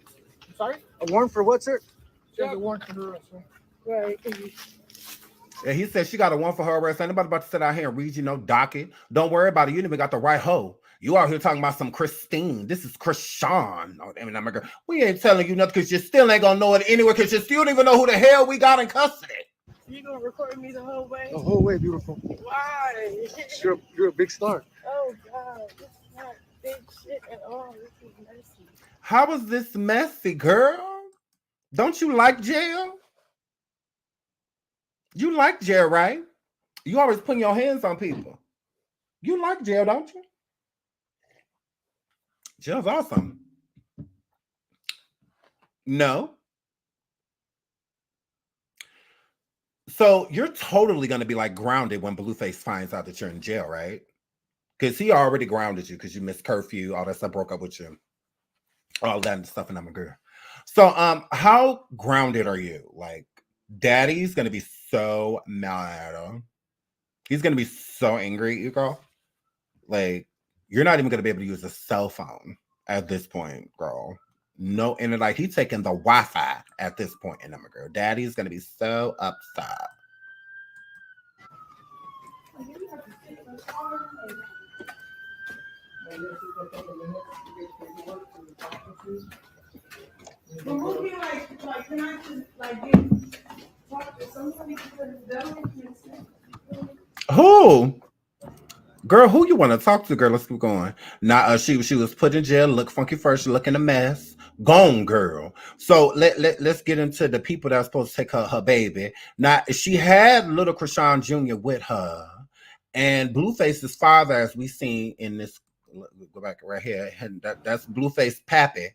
Sorry? A warrant for what, sir? She has a warrant for her arrest, sir. Right. Yeah, he said she got a one for her arrest. Anybody about to sit out here and read, docket? Don't worry about it. You didn't even got the right hoe. You out here talking about some Christine. This is Chrisean. Oh, damn it, I'm like, we ain't telling you nothing because you still ain't gonna know it anyway because you still don't even know who the hell we got in custody. You gonna record me the whole way? The whole way, beautiful. Why? You're a big star. Oh God, this is not big shit at all. This is messy. How is this messy, girl? Don't you like jail? You like jail, right? You always putting your hands on people. You like jail, don't you? Jail's awesome. No. So you're totally going to be like grounded when Blueface finds out that you're in jail, right? Because he already grounded you because you missed curfew, all that stuff, broke up with you, all that stuff, and I'm a girl. So how grounded are you? Like, Daddy's going to be so mad. He's going to be so angry at you, girl. Like, you're not even going to be able to use a cell phone at this point, girl. No, and like he's taking the Wi-Fi at this point, and I'm a girl. Daddy's going to be so upset. But who be like, can I just get talk to somebody because that don't make sense. Who? Girl, who you want to talk to, girl? Let's keep going. Now, she was put in jail, look funky first, looking a mess. Gone, girl. So let's get into the people that are supposed to take her baby. Now, she had little Chrisean Jr. with her. And Blueface's father, as we seen in this, go back right here, and that's Blueface Pappy.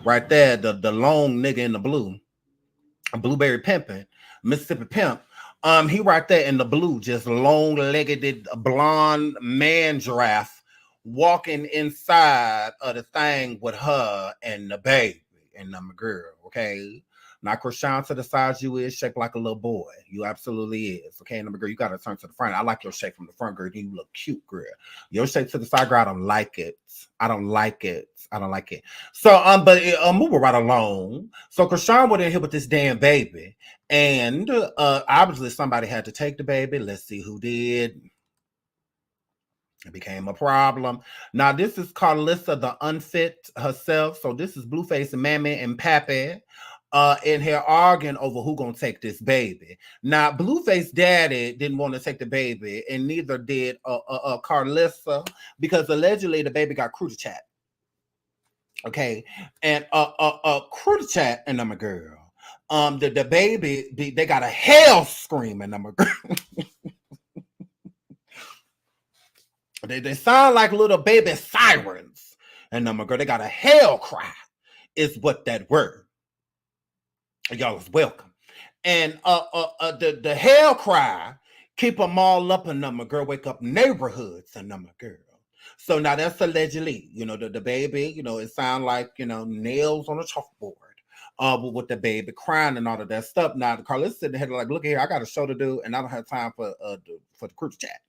Right there, the long nigga in the blue. Blueberry pimping, Mississippi Pimp. He right there in the blue, just long-legged blonde man giraffe walking inside of the thing with her and the baby and the girl, okay? Now, Chrisean to the side you is shaped like a little boy. You absolutely is, okay? And girl, you got to turn to the front. I like your shape from the front, girl. You look cute, girl. Your shape to the side, girl, I don't like it. I don't like it. I don't like it. So, but moving right along. So, Chrisean went in here with this damn baby. And obviously somebody had to take the baby. Let's see who did. It became a problem. Now, this is Carlissa, the unfit herself. So this is Blueface and Mammy and Pappy in here arguing over who gonna take this baby. Now, Blueface daddy didn't want to take the baby, and neither did Carlissa, because allegedly the baby got cruiser chat. Okay, and cruiser chat, and I'm a girl. The baby, they got a hell scream, and I'm a girl. They sound like little baby sirens, and I'm a girl. They got a hell cry, is what that word. Y'all is welcome. And the hell cry keep them all up, and I'm a girl. Wake up neighborhoods, and I'm a girl. So now that's allegedly, the baby, it sound like, nails on a chalkboard. With the baby crying and all of that stuff. Now, Carlissa sitting there like, look here, I got a show to do, and I don't have time for the cruise chat.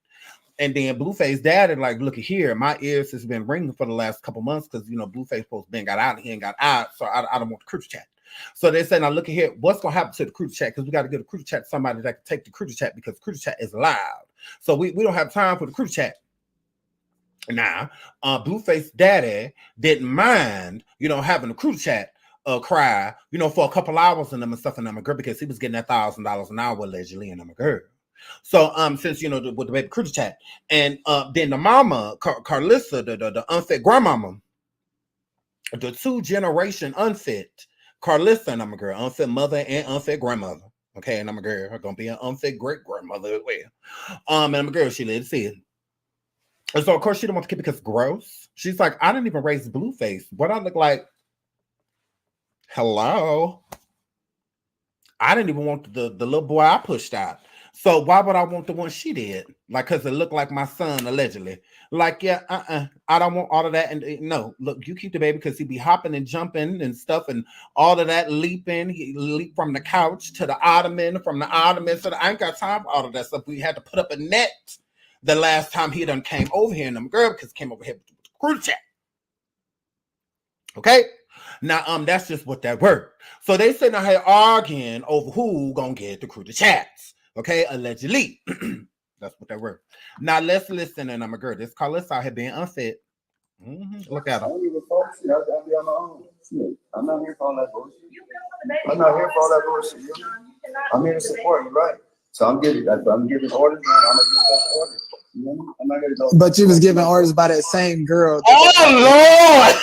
And then Blueface dad and like, look at here, my ears has been ringing for the last couple months because Blueface supposed to got out and he ain't got out, so I don't want the cruise chat. So they say, now look at here, what's gonna happen to the cruise chat? Because we got to get a cruise chat to somebody that can take the cruise chat because cruise chat is loud. So we don't have time for the cruise chat. Now, Blueface daddy didn't mind, having the cruise chat cry, for a couple hours and them and stuff, and I'm a girl because he was getting that $1,000 an hour allegedly, and I'm a girl. So since with the baby cruise chat, and then the mama Carlissa, the unfit grandmama, The 2-generation unfit. Carlissa and I'm a girl. Unfit mother and unfit grandmother. Okay, and I'm a girl. I'm gonna be an unfit great grandmother as well. And I'm a girl. She lived to see it. And so of course she didn't want to keep it because gross. She's like, I didn't even raise Blueface. What I look like? Hello. I didn't even want the little boy I pushed out. So why would I want the one she did? Like, because it looked like my son, allegedly. Like, yeah, I don't want all of that. And no, look, you keep the baby because he be hopping and jumping and stuff and all of that leaping. He leaped from the couch to the ottoman, from the ottoman. So I ain't got time for all of that stuff. We had to put up a net the last time he done came over here, and them girl, because he came over here with the crew chat. Okay? Now, that's just what that word. So they sitting out here arguing over who gonna get the crew to chats. Okay, allegedly. That's what that word. Now let's listen, and I'm a girl. This Carlos out here being unfit. Look at him. I don't even fuck shit. I'll be on my own. Shit. I'm not here for all that bullshit. I'm not here for all that bullshit. I'm here to support you, right? So I'm giving orders, man. I'm gonna give those orders. You know? I'm not gonna go. But you was giving orders by that same girl. Oh Lord!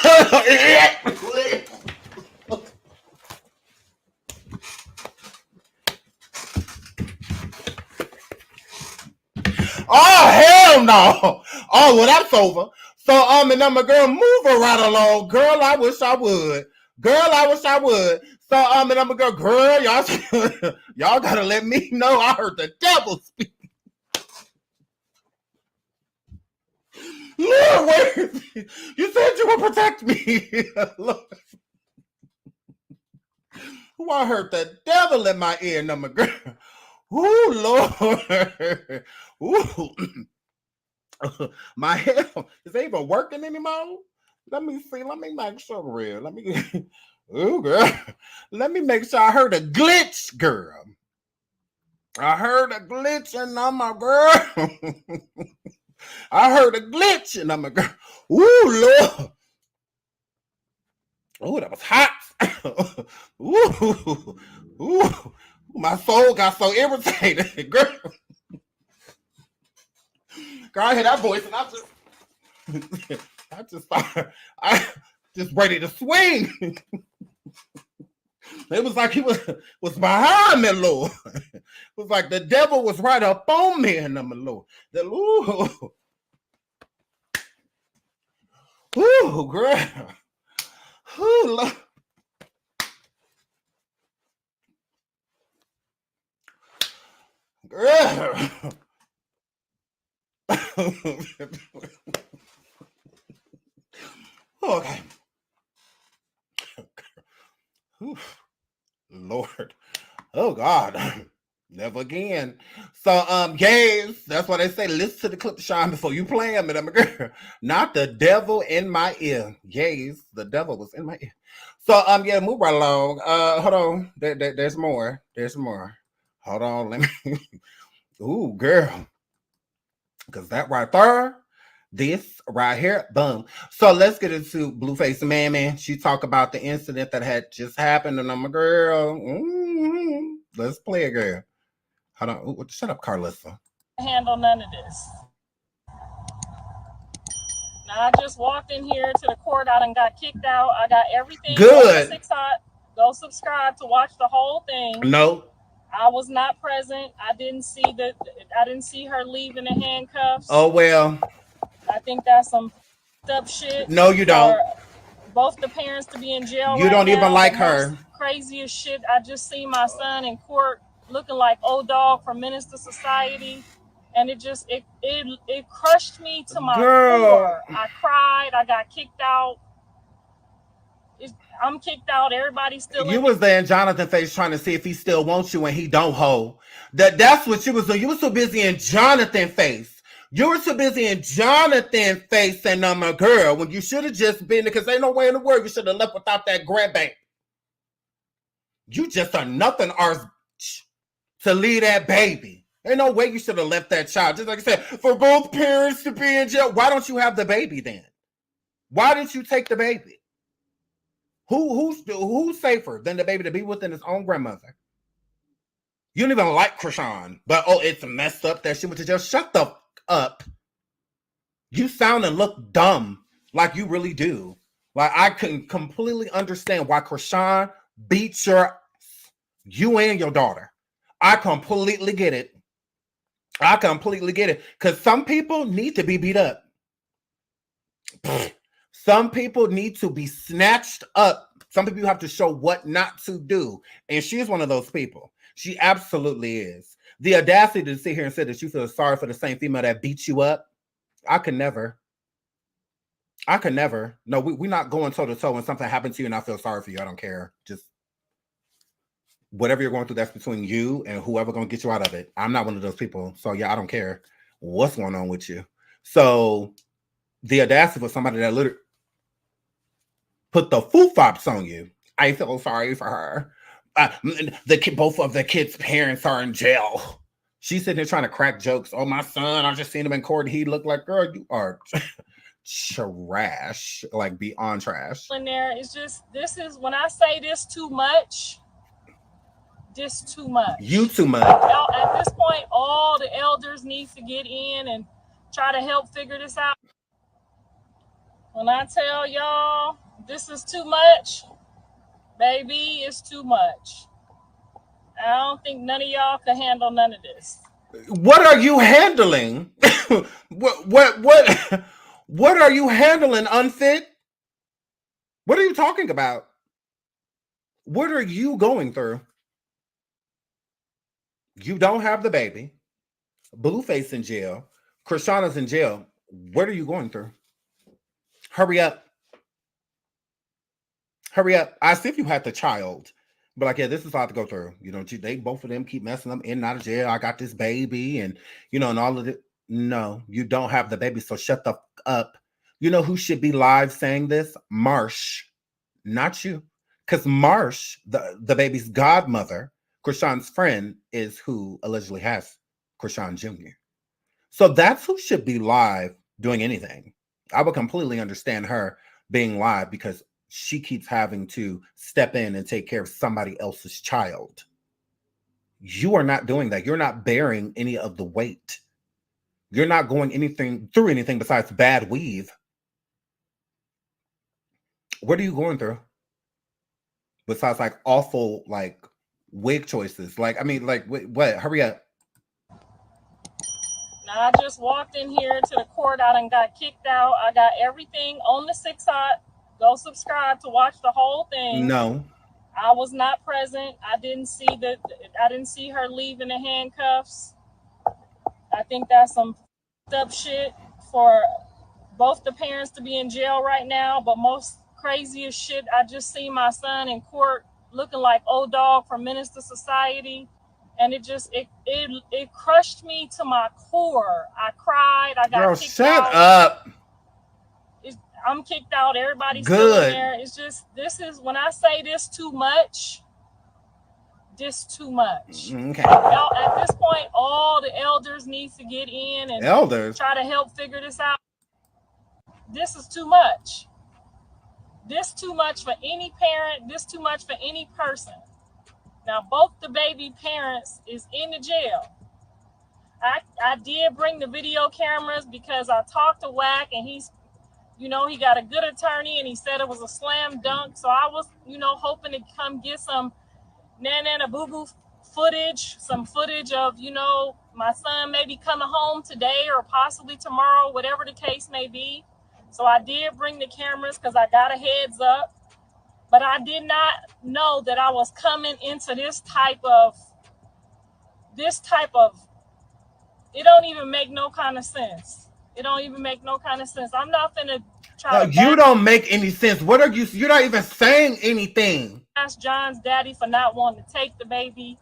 Oh hell no! Oh well, that's over. So and I'm a girl, move her right along, girl. I wish I would, girl. I wish I would. So and I'm a girl, y'all gotta let me know. I heard the devil speak. Lord, wait! You said you would protect me, Lord. Who I heard the devil in my ear, number girl. Ooh, Lord. Ooh. My hair is it even working anymore? Let me see. Let me make sure, real. Let me. Ooh, girl. Let me make sure I heard a glitch, girl. I heard a glitch, and I'm a girl. I heard a glitch, and I'm a girl. Ooh, Lord. Ooh, that was hot. Ooh, ooh. My soul got so irritated, girl. Girl, I hear that voice, and I just ready to swing. It was like he was behind me, Lord. It was like the devil was right up on me, and I'm a Lord. Ooh, ooh, girl. Ooh, Lord. Girl. Okay. Oof. Lord. Oh God. Never again. So gays, that's why they say listen to the clip to shine before you play them. And I'm a girl. Not the devil in my ear. Gays, the devil was in my ear. So yeah, move right along. Hold on. There's more. There's more. Hold on. Let me. Ooh, girl. Because that right there, this right here, boom. So let's get into Blueface Man. She talked about the incident that had just happened, and I'm a girl. Let's play it, girl. Hold on. Ooh, shut up, Carlissa. Handle none of this. Now I just walked in here to the court. I done got kicked out. I got everything. Good. Go subscribe to watch the whole thing. No. I was not present. I didn't see her leaving the handcuffs. Oh well. I think that's some up shit. No, you don't. Both the parents to be in jail. You don't even like her. Craziest shit. I just seen my son in court looking like old dog from Minister Society, and it crushed me to my core. I cried. I got kicked out. I'm kicked out. Everybody's still. You was there in Jonathan face trying to see if he still wants you, and he don't hold. That's what you was doing. You were so busy in Jonathan face. You were so busy in Jonathan face, and I'm a girl when you should have just been there. Because ain't no way in the world you should have left without that grandbaby. You just are nothing to leave that baby. Ain't no way you should have left that child. Just like I said, for both parents to be in jail. Why don't you have the baby then? Why didn't you take the baby? Who's safer than the baby to be within his own grandmother? You don't even like Chrisean, but it's messed up that she went to jail. Shut the fuck up. You sound and look dumb, like you really do. Like, I couldn't completely understand why Chrisean beat you and your daughter. I completely get it. I completely get it. Because some people need to be beat up. Some people need to be snatched up. Some people have to show what not to do. And she is one of those people. She absolutely is. The audacity to sit here and say that you feel sorry for the same female that beat you up. I could never. I could never. No, we're not going toe to toe when something happens to you and I feel sorry for you. I don't care. Just whatever you're going through, that's between you and whoever going to get you out of it. I'm not one of those people. So yeah, I don't care what's going on with you. So the audacity for somebody that literally put the foo-fops on you. I feel sorry for her. Both of the kids' parents are in jail. She's sitting there trying to crack jokes. Oh, my son, I just seen him in court. He looked like, girl, you are trash, like beyond trash. In there, it's just, this is, when I say this too much, this too much. You too much. At this point, all the elders need to get in and try to help figure this out. When I tell y'all this is too much, baby, it's too much. I don't think none of y'all can handle none of this. What are you handling? What are you handling, unfit? What are you talking about? What are you going through? You don't have the baby. Blueface in jail. Chrisean's in jail. What are you going through? Hurry up. Hurry up. I see if you had the child. But like, yeah, this is hard to go through. You know, they both of them keep messing them in and out of jail. I got this baby and, you know, and all of it. No, you don't have the baby. So shut the f up. You know who should be live saying this? Marsh, not you. Because Marsh, the baby's godmother, Chrisean's friend, is who allegedly has Chrisean Jr. So that's who should be live doing anything. I would completely understand her being live because she keeps having to step in and take care of somebody else's child. You are not doing that. You're not bearing any of the weight. You're not going through anything besides bad weave. What are you going through? Besides like awful like wig choices. Like, I mean, like what? Hurry up. Now, I just walked in here to the court. I done got kicked out. I got everything on the 6 side. Go subscribe to watch the whole thing. No. I was not present. I didn't see her leaving the handcuffs. I think that's some up shit for both the parents to be in jail right now. But most craziest shit, I just seen my son in court looking like old dog from Minister Society. And it crushed me to my core. I cried. I got kicked out. Shut up. I'm kicked out. Everybody's Good. still in there. It's just, this is, when I say this too much, this too much. Okay. At this point, all the elders need to get in and try to help figure this out. This is too much. This too much for any parent. This too much for any person. Now, both the baby parents is in the jail. I did bring the video cameras because I talked to Wack and he's, you know, he got a good attorney and he said it was a slam dunk. So I was, you know, hoping to come get some Nana Boo Boo footage, some footage of, you know, my son maybe coming home today or possibly tomorrow, whatever the case may be. So I did bring the cameras because I got a heads up. But I did not know that I was coming into this type of, it don't even make no kind of sense. It don't even make no kind of sense. I'm not finna try to. You don't make any sense. What are you? You're not even saying anything. Ask John's daddy for not wanting to take the baby.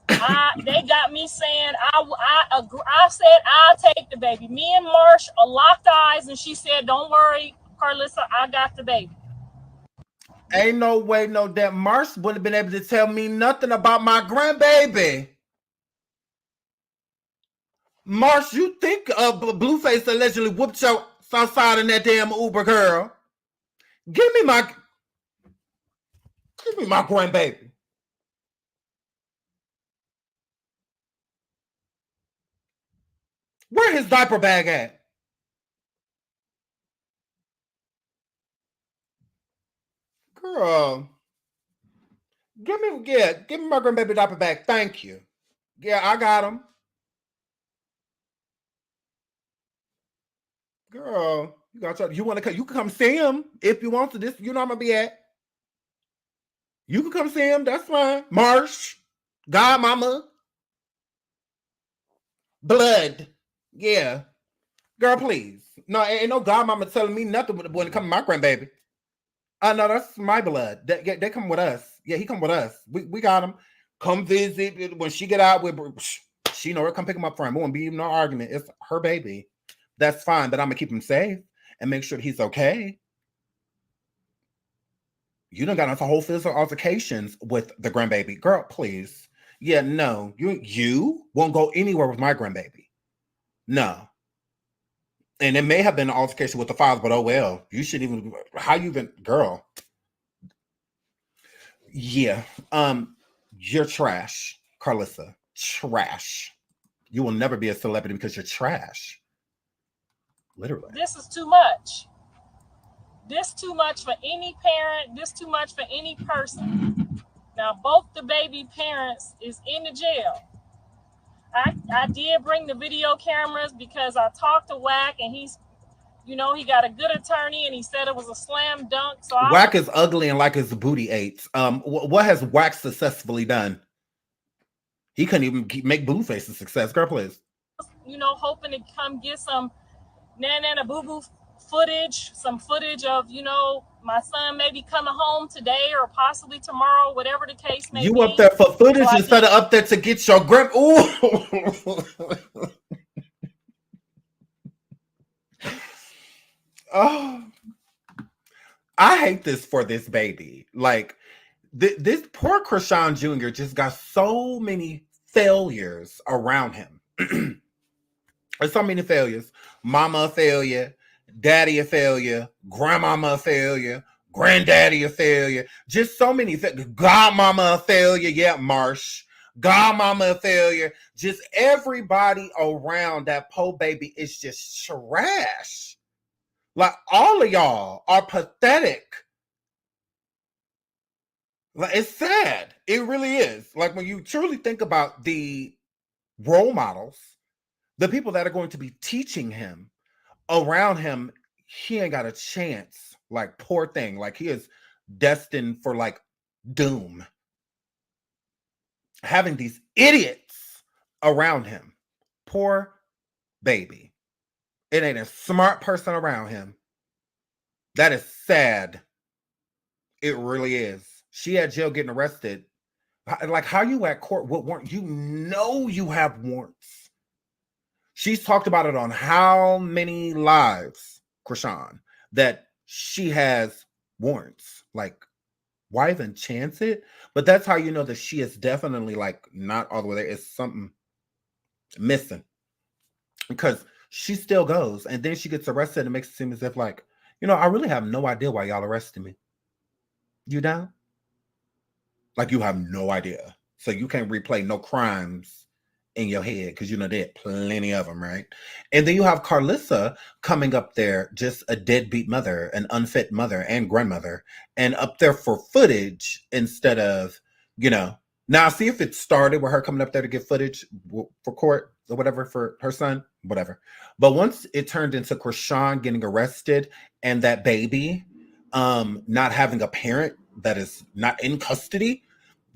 They got me saying I said I'll take the baby. Me and Marsh locked eyes, and she said, "Don't worry, Carlissa, I got the baby." Ain't no way, no that Marsh wouldn't have been able to tell me nothing about my grandbaby. Marsh, you think Blueface allegedly whooped your outside in that damn Uber, girl? Give me my grandbaby. Where his diaper bag at? Girl, give me my grandbaby diaper back. Thank you. Yeah, I got him. Girl, you want to come? You can come see him if you want to. This, you know, I'm gonna be at. You can come see him. That's fine. Marsh, Godmama, Blood. Yeah, girl, please. No, ain't no Godmama telling me nothing when it comes to my grandbaby. No, that's my blood. They come with us. Yeah, he come with us. We got him. Come visit when she get out with. She know her. Come pick him up for him. It won't be no argument. It's her baby. That's fine, but I'm gonna keep him safe and make sure he's okay. You done got into whole physical altercations with the grandbaby. Girl, please. Yeah, no. You won't go anywhere with my grandbaby. No. And it may have been an altercation with the father, but oh well. You shouldn't even. How you been, girl? Yeah. You're trash, Carlissa. Trash. You will never be a celebrity because you're trash. Literally. This is too much. This too much for any parent. This too much for any person. Now, both the baby parents is in the jail. I did bring the video cameras because I talked to Wack and he's, you know, he got a good attorney and he said it was a slam dunk. So Wack is ugly and like his booty aches. What has Wack successfully done? He couldn't even make Blueface a success. Girl, please. You know, hoping to come get some Nana Boo Boo footage, some footage of, you know, my son maybe coming home today or possibly tomorrow, whatever the case may be. You up there for footage instead of up there to get your grip. Ooh. Oh, I hate this for this baby. Like, this poor Chrisean Jr. just got so many failures around him. There's so many failures. Mama a failure, daddy a failure, grandmama a failure, granddaddy a failure. Just so many godmama a failure. Yeah, Marsh. Godmama a failure. Just everybody around that poor baby is just trash. Like, all of y'all are pathetic. Like, it's sad. It really is. Like, when you truly think about the role models, the people that are going to be teaching him around him, he ain't got a chance. Like, poor thing. Like, he is destined for, like, doom. Having these idiots around him. Poor baby. It ain't a smart person around him. That is sad. It really is. She at jail getting arrested. Like, how you at court with warrant? You know you have warrants. She's talked about it on how many lives, Chrisean, that she has warrants. Like, why even chance it? But that's how you know that she is definitely, like, not all the way there. It's something missing. Because she still goes, and then she gets arrested and makes it seem as if, like, you know, I really have no idea why y'all arrested me. You don't? Like, you have no idea. So you can't replay no crimes in your head because you know there are plenty of them, right? And then you have Carlissa coming up there, just a deadbeat mother, an unfit mother and grandmother, and up there for footage instead of, you know. Now, see if it started with her coming up there to get footage for court or whatever for her son, whatever. But once it turned into Chrisean getting arrested and that baby not having a parent that is not in custody,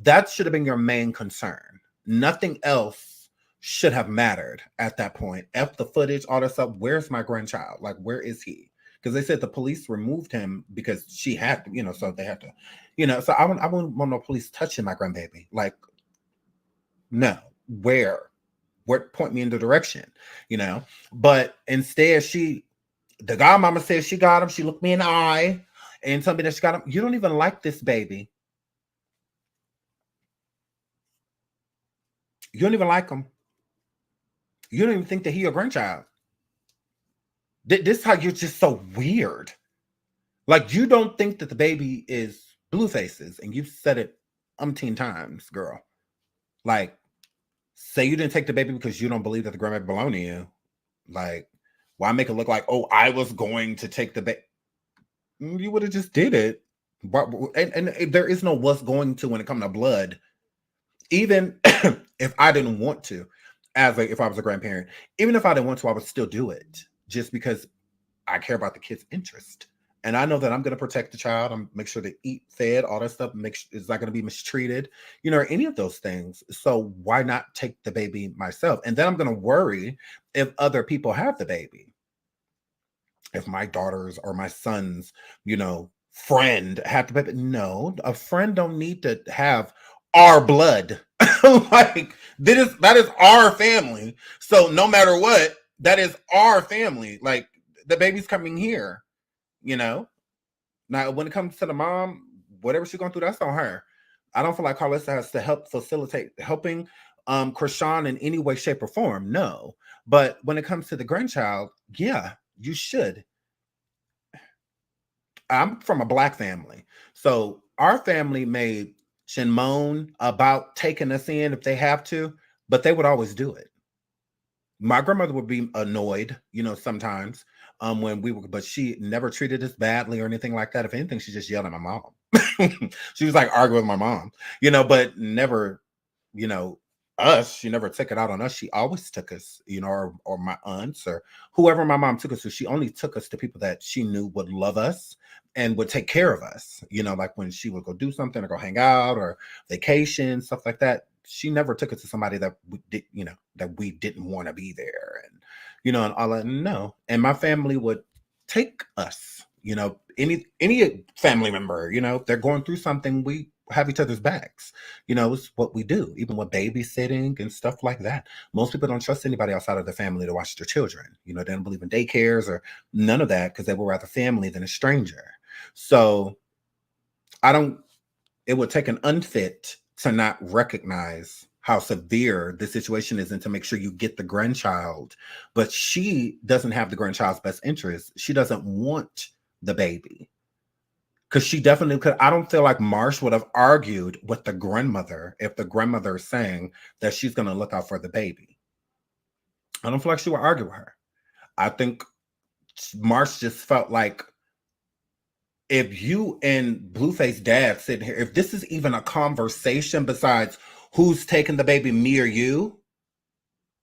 that should have been your main concern. Nothing else should have mattered at that point. F the footage, all that stuff. Where's my grandchild? Like, where is he? Because they said the police removed him because she had to, you know, so they had to, you know, so I wouldn't want no police touching my grandbaby. Like, no, where? Point me in the direction, you know? But instead, the godmama said she got him. She looked me in the eye and told me that she got him. You don't even like this baby. You don't even like him. You don't even think that he's your grandchild. This is how you're just so weird. Like, you don't think that the baby is Blueface's, and you've said it umpteen times, girl. Like, say you didn't take the baby because you don't believe that the grandbaby belonged to you. Like, why make it look like, oh, I was going to take the baby? You would have just did it. And there is no what's going to when it comes to blood. Even if I didn't want to, if I was a grandparent, even if I didn't want to, I would still do it just because I care about the kid's interest. And I know that I'm going to protect the child. I'm make sure they eat, fed, all that stuff. Is not going to be mistreated, or any of those things. So why not take the baby myself? And then I'm going to worry if other people have the baby. If my daughters or my sons, friend have the baby. No, a friend don't need to have our blood. Like that is our family. So no matter what, that is our family. Like the baby's coming here. Now, when it comes to the mom, whatever she's going through, that's on her. I don't feel like Carlissa has to helping Chrisean in any way, shape, or form. No. But when it comes to the grandchild, yeah, you should. I'm from a Black family. So our family may moan about taking us in if they have to, but they would always do it. My grandmother would be annoyed, sometimes when we were, but she never treated us badly or anything like that. If anything, she just yelled at my mom. She was like arguing with my mom, but never, us. She never took it out on us. She always took us, or my aunts or whoever my mom took us to. She only took us to people that she knew would love us and would take care of us. Like when she would go do something or go hang out or vacation, stuff like that. She never took it to somebody that we did, that we didn't want to be there, and and all that. No, and my family would take us. Any family member, they're going through something. We have each other's backs. It's what we do, even with babysitting and stuff like that. Most people don't trust anybody outside of their family to watch their children. They don't believe in daycares or none of that because they would rather family than a stranger. So it would take an unfit to not recognize how severe the situation is and to make sure you get the grandchild. But she doesn't have the grandchild's best interest. She doesn't want the baby. Because she definitely could. I don't feel like Marsh would have argued with the grandmother if the grandmother is saying that she's going to look out for the baby. I don't feel like she would argue with her. I think Marsh just felt like if you and Blueface dad sitting here, if this is even a conversation besides who's taking the baby, me or you,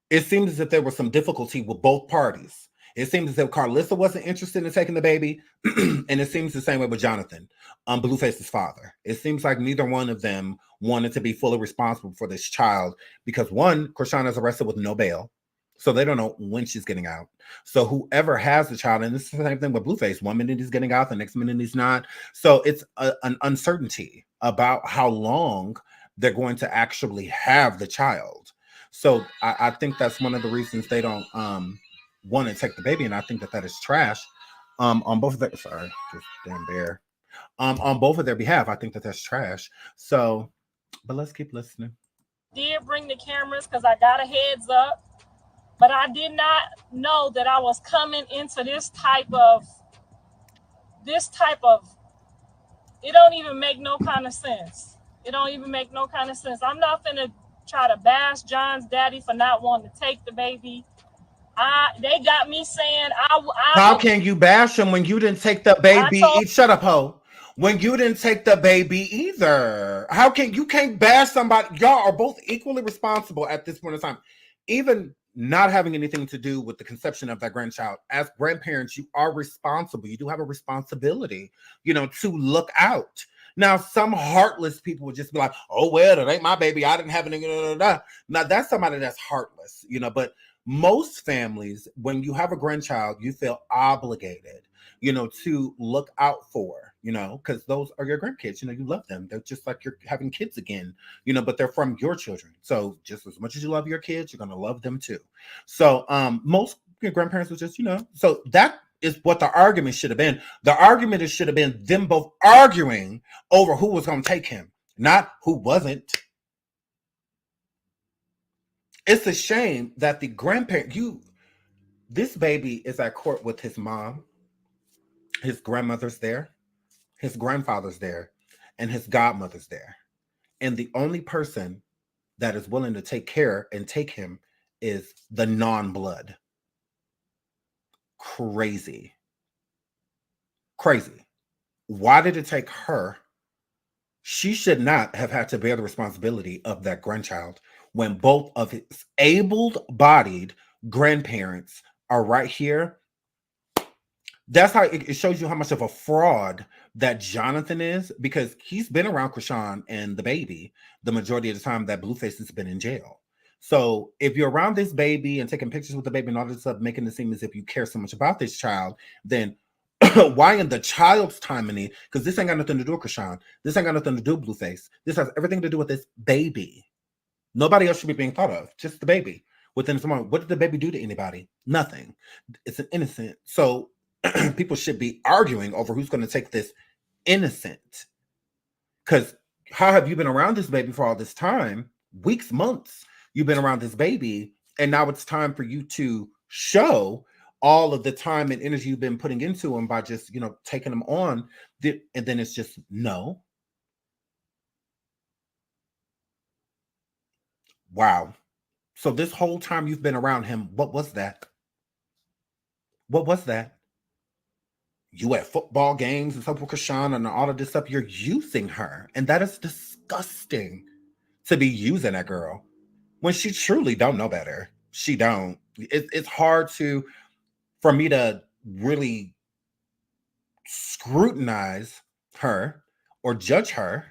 it seems as if there was some difficulty with both parties. It seems as if Carlissa wasn't interested in taking the baby, and it seems the same way with Jonathan, Blueface's father. It seems like neither one of them wanted to be fully responsible for this child because one, Chrisean is arrested with no bail, so they don't know when she's getting out. So whoever has the child, and this is the same thing with Blueface, 1 minute he's getting out, the next minute he's not. So it's an uncertainty about how long they're going to actually have the child. So I think that's one of the reasons they don't want to take the baby, and I think that is trash. On both of their this damn bear. On both of their behalf, I think that's trash. So, but let's keep listening. Did bring the cameras because I got a heads up, but I did not know that I was coming into this type of. It don't even make no kind of sense. It don't even make no kind of sense. I'm not finna try to bash John's daddy for not wanting to take the baby. They got me saying How can you bash him when you didn't take the baby? Shut up, ho. When you didn't take the baby either. How can you can't bash somebody? Y'all are both equally responsible at this point in time. Even not having anything to do with the conception of that grandchild. As grandparents, you are responsible. You do have a responsibility, to look out. Now, some heartless people would just be like, oh, well, it ain't my baby. I didn't have any. Now, that's somebody that's heartless, but most families, when you have a grandchild, you feel obligated, to look out for, because those are your grandkids. You love them. They're just like you're having kids again, but they're from your children. So just as much as you love your kids, you're going to love them too. So most grandparents would just, so that is what the argument should have been. The argument should have been them both arguing over who was going to take him, not who wasn't. It's a shame that the grandparent, this baby is at court with his mom, his grandmother's there, his grandfather's there, and his godmother's there. And the only person that is willing to take care and take him is the non-blood. Crazy. Why did it take her? She should not have had to bear the responsibility of that grandchild when both of his able-bodied grandparents are right here. That's how it shows you how much of a fraud that Jonathan is, because he's been around Chrisean and the baby the majority of the time that Blueface has been in jail. So if you're around this baby and taking pictures with the baby and all this stuff, making it seem as if you care so much about this child, then why in the child's time in it? Because this ain't got nothing to do with Chrisean. This ain't got nothing to do with Blueface. This has everything to do with this baby. Nobody else should be being thought of. Just the baby. Within someone, what did the baby do to anybody? Nothing. It's an innocent. So people should be arguing over who's going to take this innocent. Because how have you been around this baby for all this time? Weeks, months. You've been around this baby, and now it's time for you to show all of the time and energy you've been putting into him by just, taking him on. And then it's just no. Wow. So this whole time you've been around him, what was that? What was that? You at football games and stuff with Chrisean and all of this stuff, you're using her. And that is disgusting to be using that girl when she truly don't know better. She don't. It's hard for me to really scrutinize her or judge her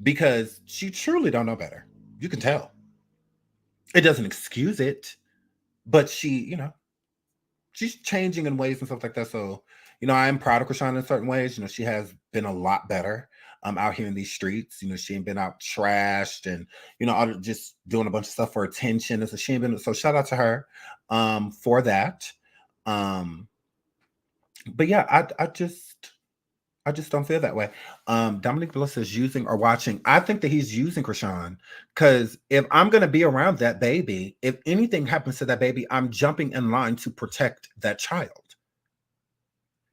because she truly don't know better. You can tell. It doesn't excuse it, but she's changing in ways and stuff like that. So, I am proud of Chrisean in certain ways. She has been a lot better out here in these streets. She ain't been out trashed and, just doing a bunch of stuff for attention. So shout out to her for that. But yeah, I just don't feel that way. Dominic Bliss is using or watching. I think that he's using Chrisean because if I'm going to be around that baby, if anything happens to that baby, I'm jumping in line to protect that child.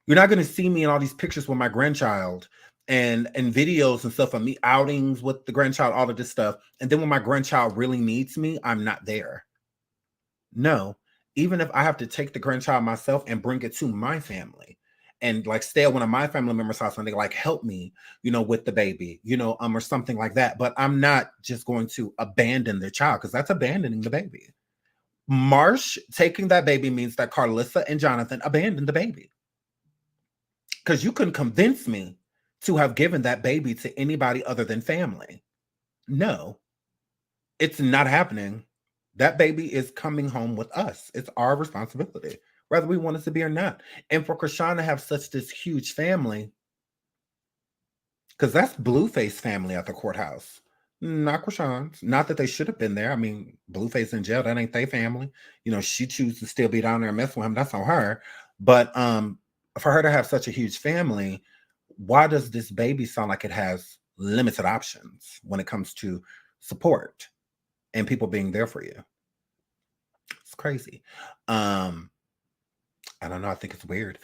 You're not going to see me in all these pictures with my grandchild and videos and stuff of me outings with the grandchild, all of this stuff. And then when my grandchild really needs me, I'm not there. No, even if I have to take the grandchild myself and bring it to my family and stay at one of my family members' house and they help me, with the baby, or something like that. But I'm not just going to abandon the child because that's abandoning the baby. Marsh taking that baby means that Carlissa and Jonathan abandoned the baby. Because you couldn't convince me to have given that baby to anybody other than family. No, it's not happening. That baby is coming home with us. It's our responsibility, whether we want it to be or not. And for Chrisean to have such this huge family, because that's Blueface family at the courthouse, not Chrisean's. Not that they should have been there. I mean, Blueface in jail, that ain't their family. She chooses to still be down there and mess with him. That's on her. But for her to have such a huge family, why does this baby sound like it has limited options when it comes to support and people being there for you? It's crazy. I don't know. I think it's weird.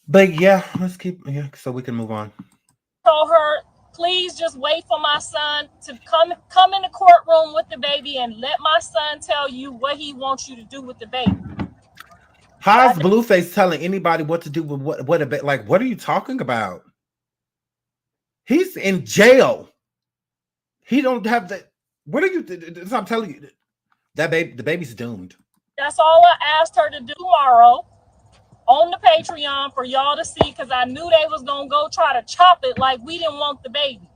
But yeah, let's keep so we can move on. Told her, please just wait for my son to come in the courtroom with the baby and let my son tell you what he wants you to do with the baby. How's Blueface telling anybody what to do with what a bit? What are you talking about? He's in jail. He don't have that. What are you? I'm telling you, the baby's doomed. That's all I asked her to do tomorrow on the Patreon for y'all to see, because I knew they was gonna go try to chop it like we didn't want the baby.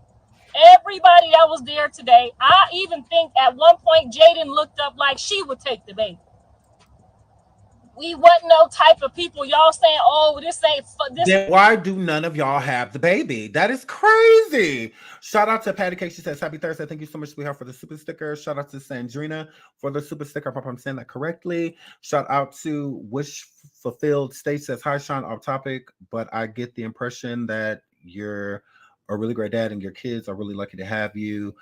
Everybody that was there today, I even think at one point Jaden looked up like she would take the baby. We wasn't no type of people. Y'all saying, oh, this ain't this. Then why do none of y'all have the baby? That is crazy. Shout out to Patty Cake. She says, happy Thursday. Thank you so much, sweetheart, for the super sticker. Shout out to Sandrina for the super sticker. I hope I'm saying that correctly. Shout out to Wish Fulfilled State says, hi, Sean, off topic, but I get the impression that you're a really great dad and your kids are really lucky to have you.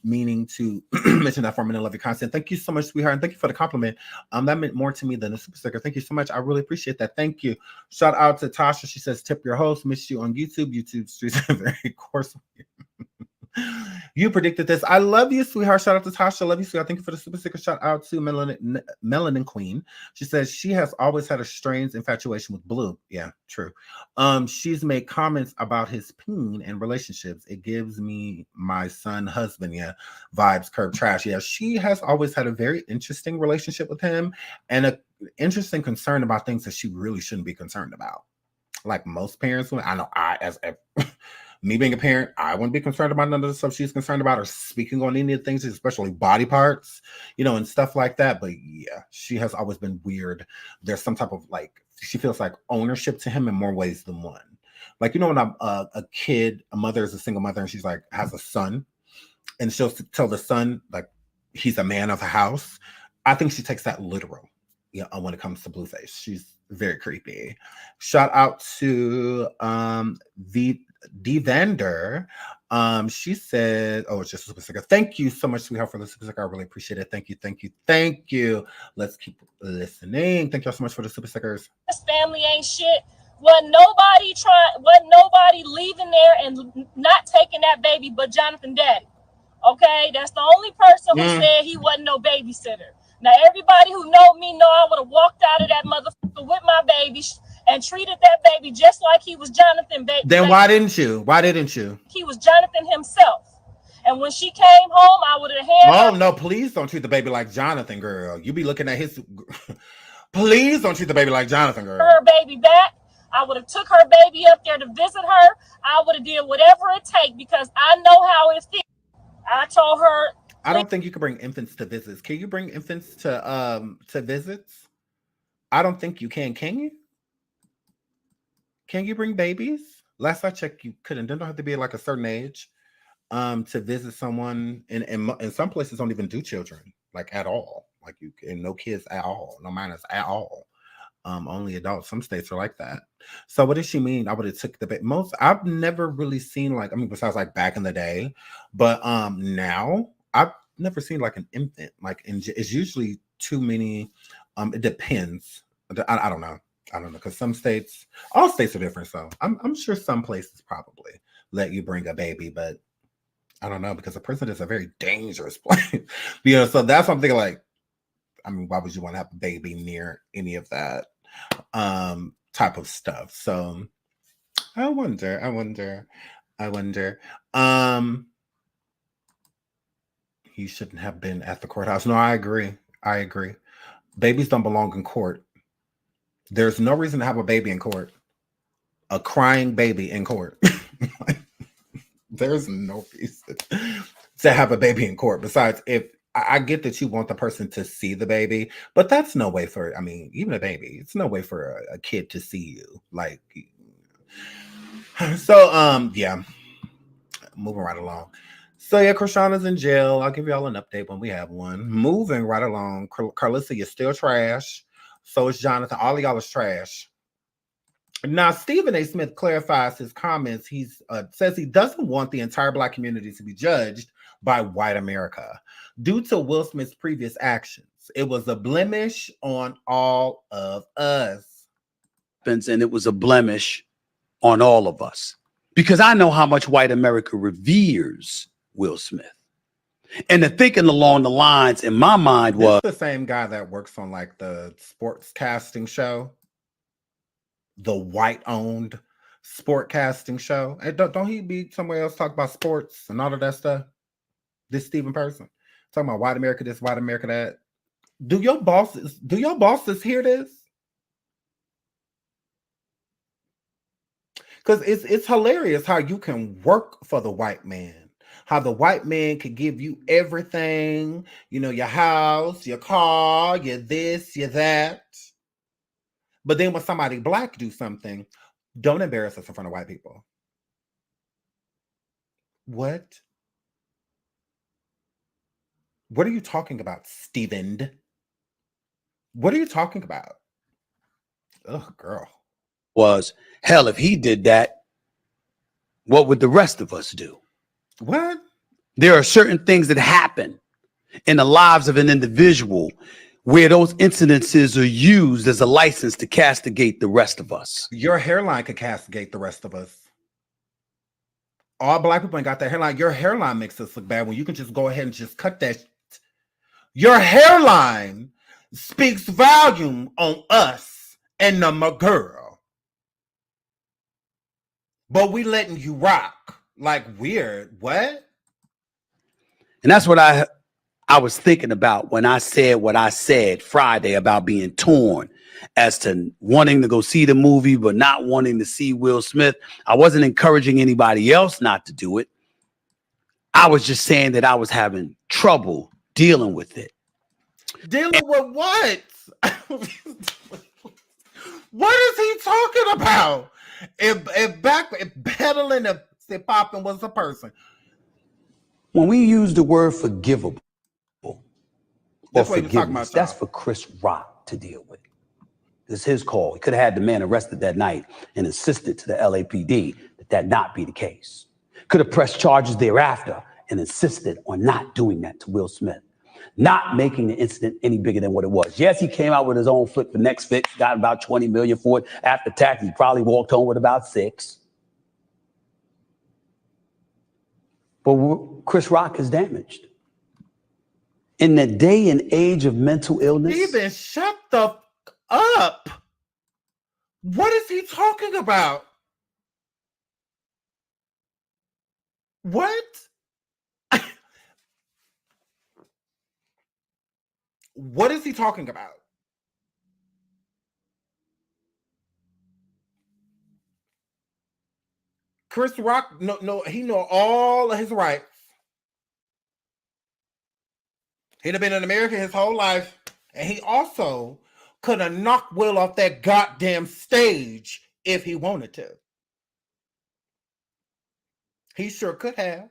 Meaning to mention that for a minute, love your content. Thank you so much, sweetheart, and thank you for the compliment. That meant more to me than a super sticker. Thank you so much. I really appreciate that. Thank you. Shout out to Tasha. She says, tip your host. Miss you on YouTube. YouTube streets are very coarse. You predicted this. I love you, sweetheart. Shout out to Tasha. Love you, sweetheart. Thank you for the super sticker. Shout out to Melanin Queen. She says she has always had a strange infatuation with Blue. Yeah, true. She's made comments about his peen and relationships. It gives me my son husband, yeah, vibes, curb trash. Yeah, she has always had a very interesting relationship with him and an interesting concern about things that she really shouldn't be concerned about. Like most parents, I know me being a parent, I wouldn't be concerned about none of the stuff she's concerned about or speaking on any of the things, especially body parts, you know, and stuff like that. But yeah, she has always been weird. There's some type of like, she feels like ownership to him in more ways than one. Like, you know, when I'm a kid, a mother is a single mother and she's like, has a son and she'll tell the son, like, he's a man of the house. I think she takes that literal, you know, when it comes to Blueface. She's very creepy. Shout out to the Devander. She said, oh, it's just a super sticker. Thank you so much, sweetheart, for the super sticker. I really appreciate it. Thank you, thank you, thank you. Let's keep listening. Thank y'all so much for the super stickers. This family ain't shit. Wasn't nobody leaving there and not taking that baby but Jonathan Daddy. Okay, that's the only person who said he wasn't no babysitter. Now everybody who know me know I would have walked out of that motherfucker with my baby and treated that baby just like he was Jonathan. Then why didn't you? Why didn't you? He was Jonathan himself. And when she came home, I would have handed her. No, please don't treat the baby like Jonathan, girl. You be looking at his. Please don't treat the baby like Jonathan, girl. Her baby back. I would have took her baby up there to visit her. I would have did whatever it takes because I know how it feels. I told her. I don't think you can bring infants to visits. Can you bring infants to visits? I don't think you can. Can you? Can you bring babies? Last I checked, you couldn't. They don't have to be like a certain age to visit someone. And some places don't even do children, like at all. Like you and no kids at all, no minors at all. Only adults. Some states are like that. So what does she mean? I would have took the baby. I've never really seen like, I mean, besides like back in the day, but now I've never seen like an infant. Like it's usually too many. It depends. I don't know. I don't know, because some states, all states are different. So I'm sure some places probably let you bring a baby, but I don't know, because a prison is a very dangerous place. You know, so that's what I'm thinking. Like, I mean, why would you want to have a baby near any of that type of stuff? So I wonder. He shouldn't have been at the courthouse. No, I agree. Babies don't belong in court. There's no reason to have a baby in court. A crying baby in court. There's no reason to have a baby in court. Besides, if I get that you want the person to see the baby, but that's no way for, I mean, even a baby, it's no way for a kid to see you. Like, so, yeah, moving right along. So, yeah, Chrisean is in jail. I'll give y'all an update when we have one. Moving right along. Carlissa, you're still trash. So is Jonathan. All of y'all is trash. Now, Stephen A. Smith clarifies his comments. He says he doesn't want the entire Black community to be judged by white America due to Will Smith's previous actions. It was a blemish on all of us. And it was a blemish on all of us. Because I know how much white America reveres Will Smith. And the thinking along the lines in my mind was the same guy that works on like the sports casting show, the white-owned sport casting show. And don't he be somewhere else talk about sports and all of that stuff? This Stephen person talking about white America, this white America, that. Do your bosses hear this? Because it's hilarious how you can work for the white man. How the white man could give you everything, you know, your house, your car, your this, your that. But then when somebody Black do something, don't embarrass us in front of white people. What? What are you talking about, Stephen? What are you talking about? Oh, girl. Was, hell, if he did that, what would the rest of us do? What? There are certain things that happen in the lives of an individual where those incidences are used as a license to castigate the rest of us. Your hairline could castigate the rest of us. All black people ain't got that hairline. Your hairline makes us look bad when you can just go ahead and just cut that. Your hairline speaks volume on us and the girl. But we letting you rock like weird. What? And that's what I was thinking about when I said what I said Friday about being torn as to wanting to go see the movie, but not wanting to see Will Smith. I wasn't encouraging anybody else not to do it. I was just saying that I was having trouble dealing with it. Dealing with what? What is he talking about? If peddling and popping was a person. When we use the word forgivable or That's what you're talking forgiveness, about, that's for Chris Rock to deal with. It's his call. He could have had the man arrested that night and insisted to the LAPD that not be the case. Could have pressed charges thereafter and insisted on not doing that to Will Smith, not making the incident any bigger than what it was. Yes, he came out with his own flip for next fix, got about $20 million for it. After tax, he probably walked home with about $6 million. But Chris Rock is damaged. In the day and age of mental illness. Steven, shut the up. What is he talking about? What? What is he talking about? Chris Rock, he know all of his rights. He'd have been in America his whole life, and he also could have knocked Will off that goddamn stage if he wanted to. He sure could have.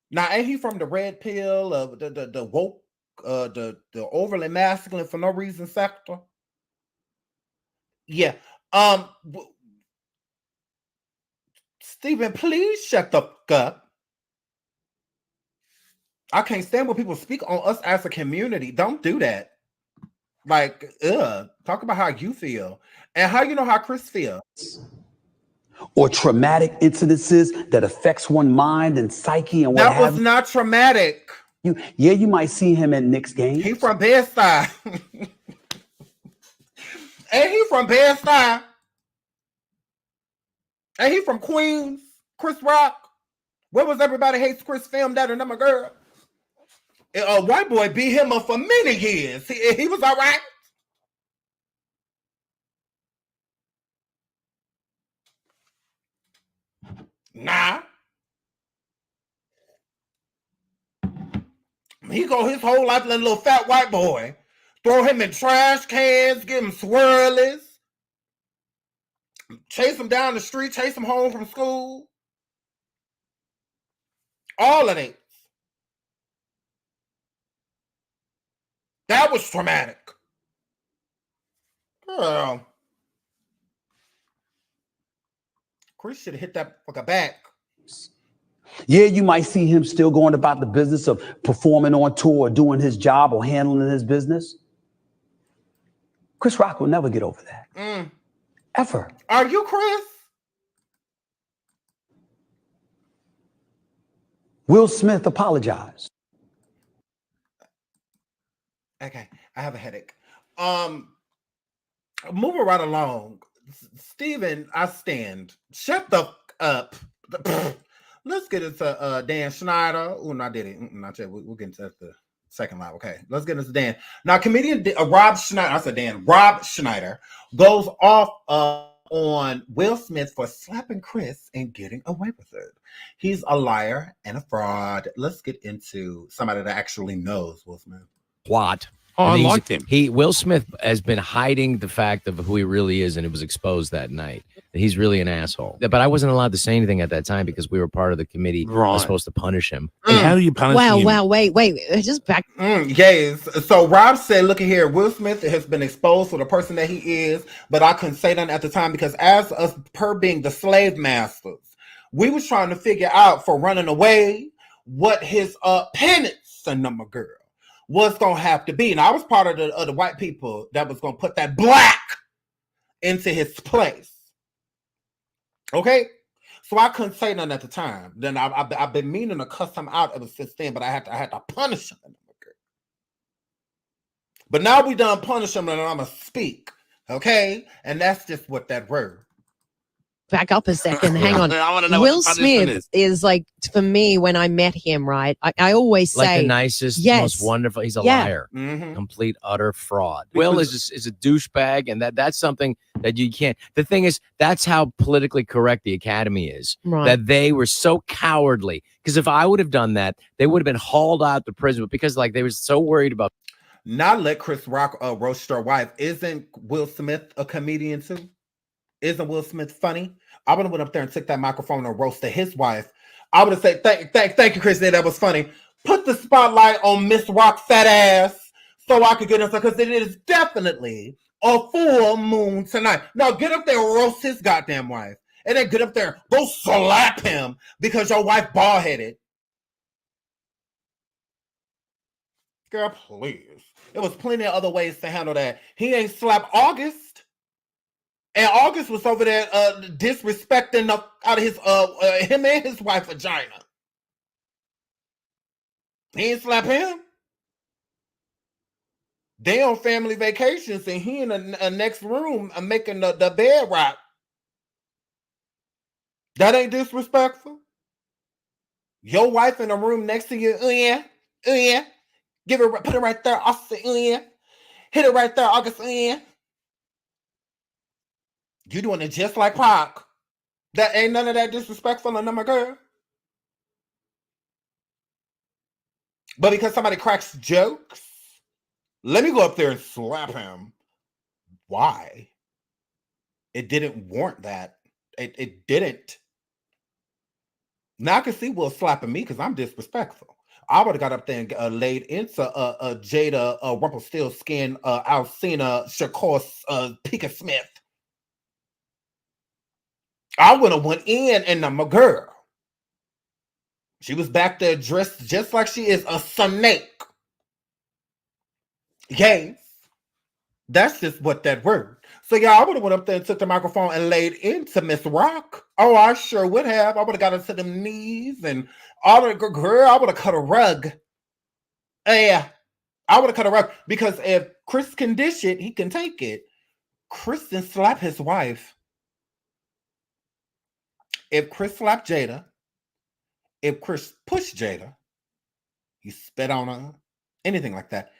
Now, ain't he from the red pill of the woke, the overly masculine for no reason sector? Yeah. Steven, please shut the fuck up. I can't stand when people speak on us as a community. Don't do that. Like, talk about how you feel and how you know how Chris feels. Or traumatic incidences that affects one's mind and psyche and what that was not traumatic. You might see him at Knicks games. He from Bed-Stuy. Ain't he from Bed-Stuy? Ain't he from Queens? Chris Rock? Where was Everybody Hates Chris filmed at? And I'm a girl. A white boy beat him up for many years. He was all right. Nah. He go his whole life like a little fat white boy. Throw him in trash cans, give him swirlies. Chase him down the street, chase him home from school. All of it. That was traumatic. Girl. Chris should have hit that fucker back. Yeah, you might see him still going about the business of performing on tour or doing his job or handling his business. Chris Rock will never get over that. Ever. Are you Chris? Will Smith apologized. Okay, I have a headache. Moving right along. Steven, I stand. Shut the up. Let's get into Dan Schneider. Oh, not Diddy. Not yet. We'll get into the second live. Okay, let's get into Dan. Now, comedian Rob Schneider, I said Dan, Rob Schneider goes off on Will Smith for slapping Chris and getting away with it. He's a liar and a fraud. Let's get into somebody that actually knows Will Smith. What? Oh, I liked him. Will Smith has been hiding the fact of who he really is, and it was exposed that night. He's really an asshole. But I wasn't allowed to say anything at that time because we were part of the committee that was supposed to punish him. And how do you punish him? Wow, wait. Just back. Yes. So Rob said, look at here, Will Smith has been exposed for the person that he is, but I couldn't say that at the time because as us per being the slave masters, we was trying to figure out for running away what his penance and number girl was going to have to be. And I was part of the white people that was going to put that black into his place. Okay? So I couldn't say nothing at the time. Then I've been meaning to cuss him out ever since then, but I had to punish him. But now we done punish him, and I'm gonna speak, okay? And that's just what that word. Back up a second. Hang on. I want to know Will what the punishment Smith is like, for me, when I met him, right? I always say, like the nicest, yes, most wonderful. He's a yeah, liar, complete utter fraud. Will is a douchebag, and that's something that you can't. The thing is, that's how politically correct the Academy is. Right. That they were so cowardly. Because if I would have done that, they would have been hauled out to prison. But because like they were so worried about. Not let Chris Rock roast your wife. Isn't Will Smith a comedian too? Isn't Will Smith funny? I would have went up there and took that microphone and roasted his wife. I would have said, thank you, Chrisean. That was funny. Put the spotlight on Miss Rock fat ass so I could get inside, because it is definitely a full moon tonight. Now get up there and roast his goddamn wife. And then get up there, go slap him because your wife bald-headed. Girl, please. There was plenty of other ways to handle that. He ain't slapped August. And August was over there disrespecting out of his him and his wife vagina. He ain't slap him. They on family vacations and he in the next room making the bed rock. That ain't disrespectful. Your wife in the room next to you, yeah. Give her, put it right there. I'll say, yeah. Hit it right there, August, yeah. You doing it just like Pac. That ain't none of that disrespectful, and I'm a girl. But because somebody cracks jokes, let me go up there and slap him. Why? It didn't warrant that. It didn't. Now I can see Will slapping me because I'm disrespectful. I would have got up there and laid into Jada, Rumpelstiltskin, Alcina, Shakur, Pika Smith. I would have went in and I'm a girl. She was back there dressed just like she is a snake. Yes. That's just what that word. So yeah, I would have went up there and took the microphone and laid into Miss Rock. Oh, I sure would have. I would have got into them knees and all the girl, I would have cut a rug. Yeah. I would have cut a rug because if Chris can dish it, he can take it. Chris didn't slap his wife. If Chris slapped Jada, if Chris pushed Jada, he spit on her, anything like that,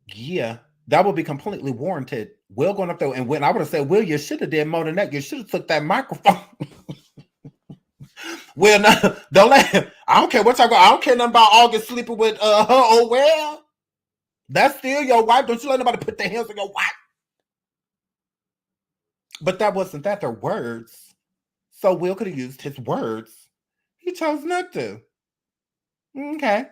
yeah, that would be completely warranted. Will going up there and when I would have said, Will, you should have did more than that. You should have took that microphone. Will, no, don't let him. I don't care what y'all go. I don't care nothing about August sleeping with her. Oh well, that's still your wife. Don't you let nobody put their hands on your wife. But that wasn't that. Their words. So Will could have used his words. He chose not to. Okay.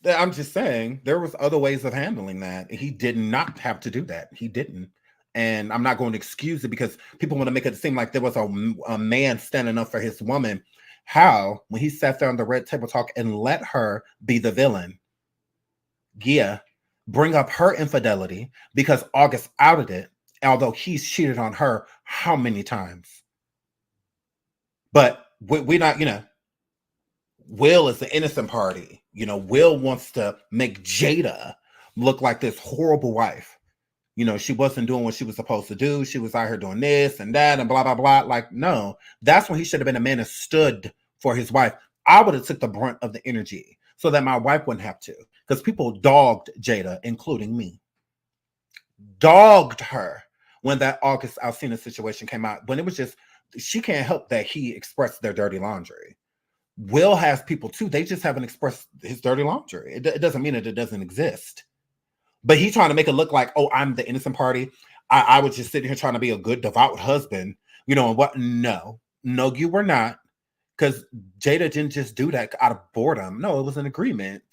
I'm just saying there was other ways of handling that. He did not have to do that. He didn't. And I'm not going to excuse it because people want to make it seem like there was a man standing up for his woman. How? When he sat there on the red table talk and let her be the villain. Yeah. Bring up her infidelity because August outed it. Although he's cheated on her how many times? But we're not, Will is the innocent party. Will wants to make Jada look like this horrible wife. She wasn't doing what she was supposed to do. She was out here doing this and that and blah, blah, blah. Like, no, that's when he should have been a man that stood for his wife. I would have took the brunt of the energy so that my wife wouldn't have to. Because people dogged Jada, including me. Dogged her. When that August Alcina situation came out, when it was just, she can't help that he expressed their dirty laundry. Will has people too. They just haven't expressed his dirty laundry. It doesn't mean that it doesn't exist. But he's trying to make it look like, oh, I'm the innocent party. I was just sitting here trying to be a good, devout husband. And what? No, you were not. Because Jada didn't just do that out of boredom. No, it was an agreement.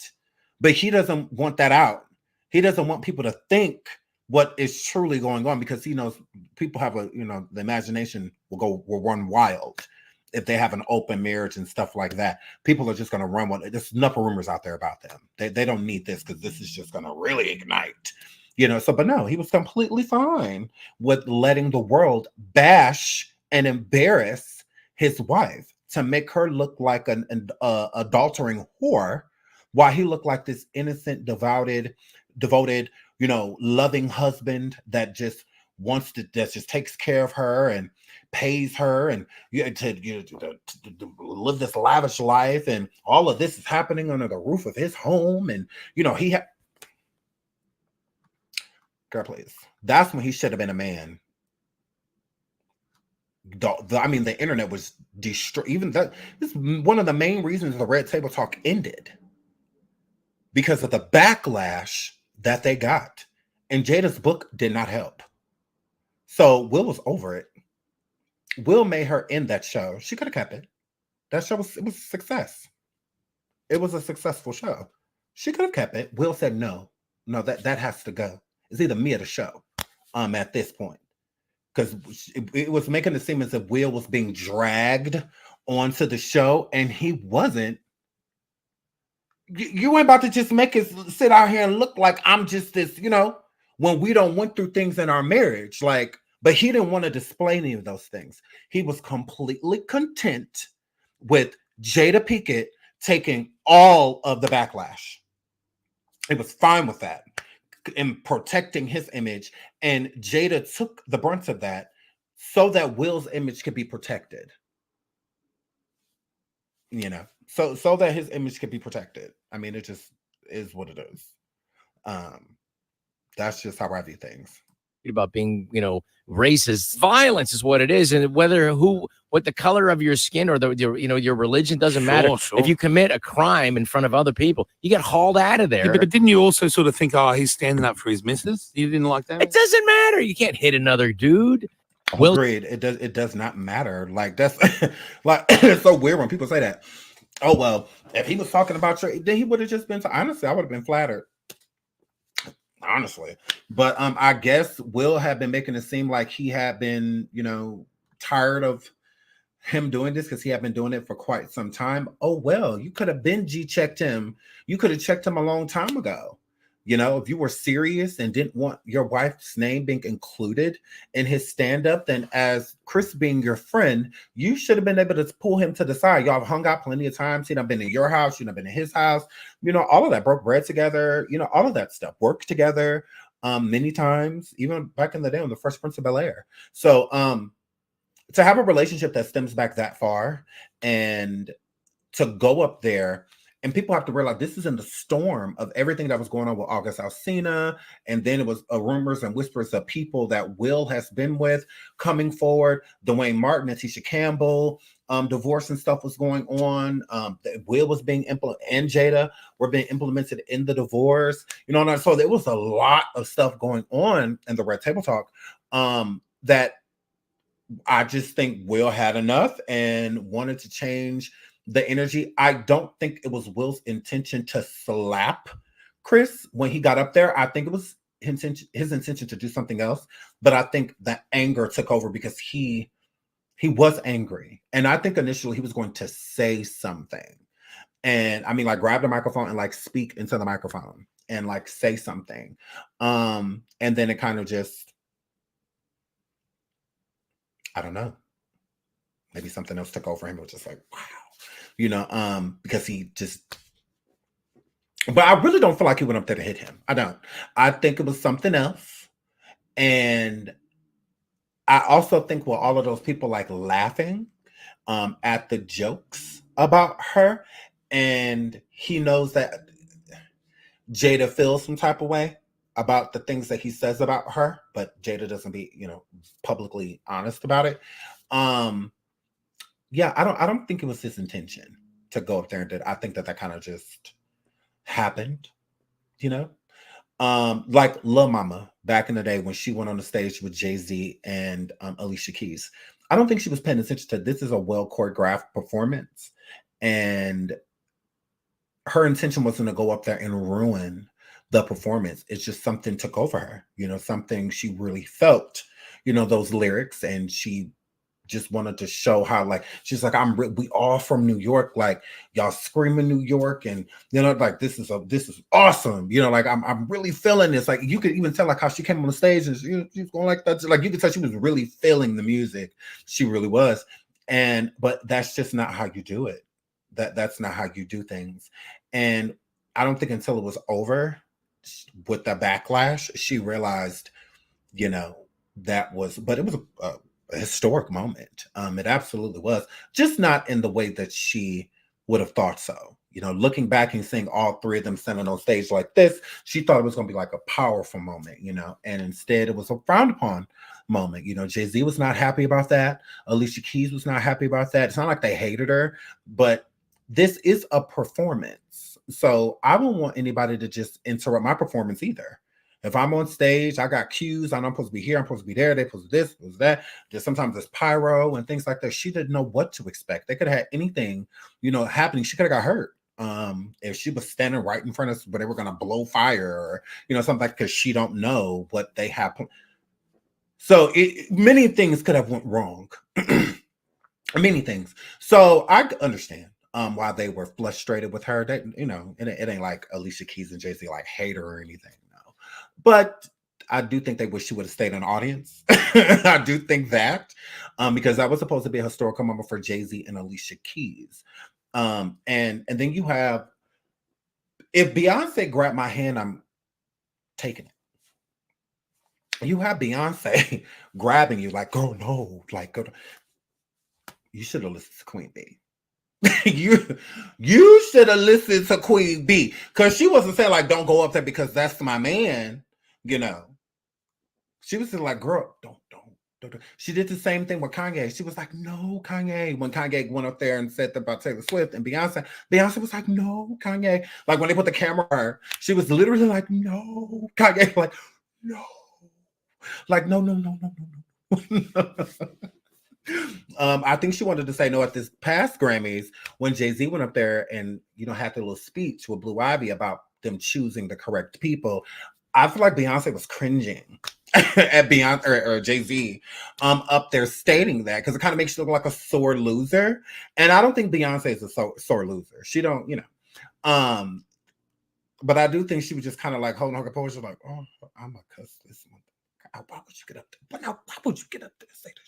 But he doesn't want that out. He doesn't want people to think what is truly going on because he knows people have the imagination will run wild if they have an open marriage and stuff like that. People are just going to run one. There's enough rumors out there about them. They don't need this because this is just going to really ignite, but no, he was completely fine with letting the world bash and embarrass his wife to make her look like an adultering whore, while he looked like this innocent, devoted, loving husband that just takes care of her and pays her and to live this lavish life, and all of this is happening under the roof of his home, and he had. Girl, please. That's when he should have been a man. The internet was destroyed. Even that. This is one of the main reasons the Red Table Talk ended, because of the backlash that they got, and Jada's book did not help. So Will was over it. Will made her end that show. She could have kept it. That show was a success. It was a successful show. She could have kept it. Will said no, that has to go. It's either me or the show. At this point, because it was making it seem as if Will was being dragged onto the show, and he wasn't. You ain't about to just make us sit out here and look like I'm just this, when we don't went through things in our marriage. But he didn't want to display any of those things. He was completely content with Jada Pinkett taking all of the backlash. He was fine with that and protecting his image. And Jada took the brunt of that so that Will's image could be protected. So that his image could be protected. It just is what it is. That's just how I view things. About being, racist. Violence is what it is, and what the color of your skin or your religion doesn't matter. Sure. If you commit a crime in front of other people, you get hauled out of there. Yeah, but didn't you also sort of think, he's standing up for his missus? You didn't like that? It doesn't matter. You can't hit another dude. Agreed. It does not matter. That's it's so weird when people say that. Oh well, if he was talking about you, then he would have just been. Honestly, I would have been flattered. Honestly, but I guess Will had been making it seem like he had been, tired of him doing this because he had been doing it for quite some time. Oh well, you could have been G-checked him. You could have checked him a long time ago. If you were serious and didn't want your wife's name being included in his stand-up, then as Chris being your friend, you should have been able to pull him to the side. Y'all have hung out plenty of times. He'd have been in your house. You'd have been in his house. All of that. Broke bread together. All of that stuff. Worked together many times, even back in the day on the Fresh Prince of Bel-Air. So to have a relationship that stems back that far and to go up there, and people have to realize this is in the storm of everything that was going on with August Alsina. And then it was rumors and whispers of people that Will has been with coming forward. Dwayne Martin and Tisha Campbell, divorce and stuff was going on. Will was being implemented, and Jada were being implemented in the divorce. So there was a lot of stuff going on in the Red Table Talk that I just think Will had enough and wanted to change the energy. I don't think it was Will's intention to slap Chris when he got up there. I think it was his intention to do something else. But I think the anger took over because he was angry. And I think initially he was going to say something. And grab the microphone and speak into the microphone and say something. And then it kind of just, I don't know. Maybe something else took over him. It was just wow. Because he just, but I really don't feel like he went up there to hit him. I don't. I think it was something else. And I also think all of those people laughing at the jokes about her, and he knows that Jada feels some type of way about the things that he says about her, but Jada doesn't be, publicly honest about it. Yeah, I don't think it was his intention to go up there and do it. I think that kind of just happened, like Lil Mama back in the day when she went on the stage with Jay-Z and Alicia Keys. I don't think she was paying attention to this is a well choreographed performance, and her intention wasn't to go up there and ruin the performance. It's just something took over her, something she really felt, those lyrics, and she just wanted to show how, like, she's like, we all from New York, like y'all screaming New York, and you know, like this is awesome, you know, like I'm really feeling this. Like you could even tell like how she came on the stage and she was going like that, like you could tell she was really feeling the music. She really was. But that's just not how you do it. That's not how you do things. And I don't think until it was over with the backlash, she realized, you know, but it was a historic moment. It absolutely was, just not in the way that she would have thought so. You know, looking back and seeing all three of them standing on stage like this, she thought it was going to be like a powerful moment, you know, and instead it was a frowned upon moment. You know, Jay-Z was not happy about that. Alicia Keys was not happy about that. It's not like they hated her, but this is a performance. So I don't want anybody to just interrupt my performance either. If I'm on stage, I got cues. I know I'm supposed to be here. I'm supposed to be there. They supposed to this, supposed to that. Just sometimes there's pyro and things like that. She didn't know what to expect. They could have had anything, you know, happening. She could have got hurt. If she was standing right in front of us, but they were going to blow fire or, you know, something like, because she don't know what they have. So many things could have went wrong. Many things. So I understand why they were frustrated with her. That, you know, it ain't like Alicia Keys and Jay-Z like hate her or anything. No. But I do think they wish she would have stayed in the audience. I do think that because that was supposed to be a historical moment for Jay-Z and Alicia Keys. And then you have, if Beyonce grabbed my hand, I'm taking it. You have Beyonce grabbing you like, girl, no, like, girl, you should have listened to Queen B. you should have listened to Queen B, because she wasn't saying like, don't go up there because that's my man, you know. She was just like, girl, don't. She did the same thing with Kanye. She was like, no, Kanye. When Kanye went up there and said about Taylor Swift and Beyonce was like, no, Kanye. Like when they put the camera on her, she was literally like, no, Kanye, like, no. Like, no. I think she wanted to say no at this past Grammys when Jay-Z went up there and, you know, had the little speech with Blue Ivy about them choosing the correct people. I feel like Beyonce was cringing at Beyonce or Jay-Z up there stating that, because it kind of makes you look like a sore loser. And I don't think Beyonce is a sore loser. She don't, you know. But I do think she was just kind of like holding her composure, like, oh, I'm gonna cuss this one. Why would you get up there? But now, why would you get up there and say that?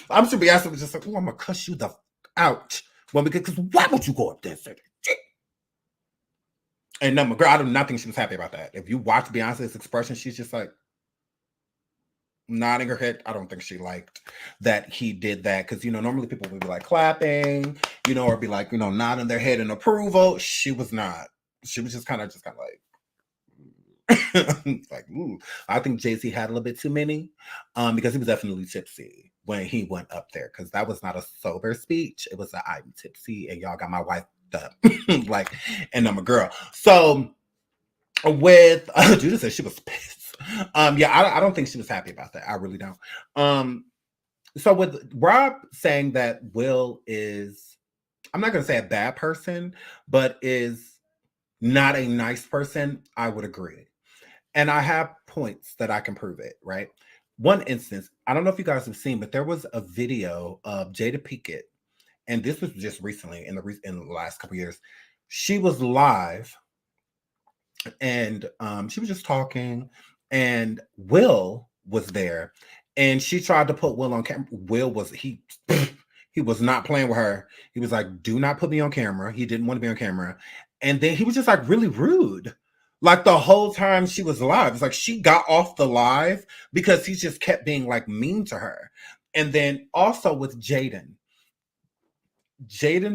I'm sure Beyonce was just like, oh, I'm gonna cuss you the out. Well, because why would you go up there and say that? And no, girl, I do not think she was happy about that. If you watch Beyonce's expression, she's just like nodding her head. I don't think she liked that he did that, because, you know, normally people would be like clapping, you know, or be like, you know, nodding their head in approval. She was not. She was just kind of like like, ooh. I think Jay-Z had a little bit too many because he was definitely tipsy when he went up there, because that was not a sober speech. It was I'm tipsy and y'all got my wife up. Like, and I'm a girl. So with Judith said she was pissed. I don't think she was happy about that. I really don't. So with Rob saying that Will is, I'm not gonna say a bad person, but is not a nice person, I would agree. And I have points that I can prove it, right? One instance, I don't know if you guys have seen, but there was a video of Jada Pinkett, and this was just recently in the last couple of years. She was live, and she was just talking, and Will was there, and she tried to put Will on camera. Will was he was not playing with her. He was like, "Do not put me on camera." He didn't want to be on camera, and then he was just like really rude. Like the whole time she was live, it's like she got off the live because he just kept being like mean to her. And then also with Jaden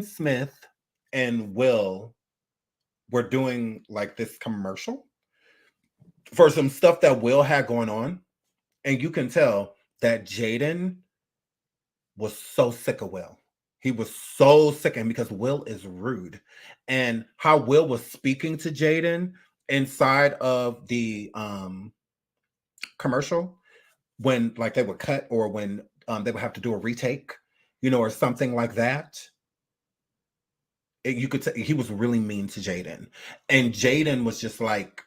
Smith and Will were doing like this commercial for some stuff that Will had going on. And you can tell that Jaden was so sick of Will. He was so sick of him because Will is rude. And how Will was speaking to Jaden inside of the commercial, when like they would cut, or when they would have to do a retake, you know, or something like that, you could say he was really mean to Jaden. And Jaden was just like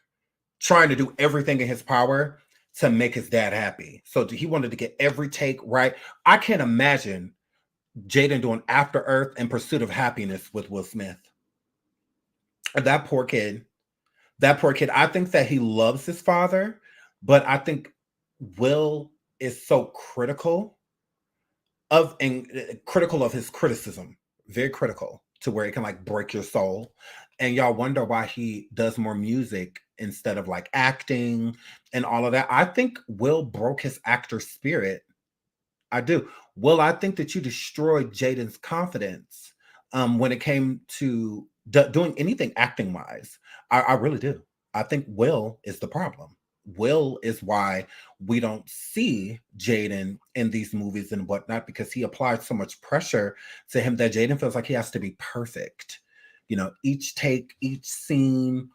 trying to do everything in his power to make his dad happy. So he wanted to get every take right. I can't imagine Jaden doing After Earth and Pursuit of Happiness with Will Smith. That poor kid. That poor kid. I think that he loves his father, but I think Will is so critical of his criticism, very critical, to where it can like break your soul. And y'all wonder why he does more music instead of like acting and all of that. I think Will broke his actor spirit. I do. Will, I think that you destroyed Jaden's confidence when it came to doing anything acting wise. I really do. I think Will is the problem. Will is why we don't see Jaden in these movies and whatnot, because he applied so much pressure to him that Jaden feels like he has to be perfect. You know, each take, each scene,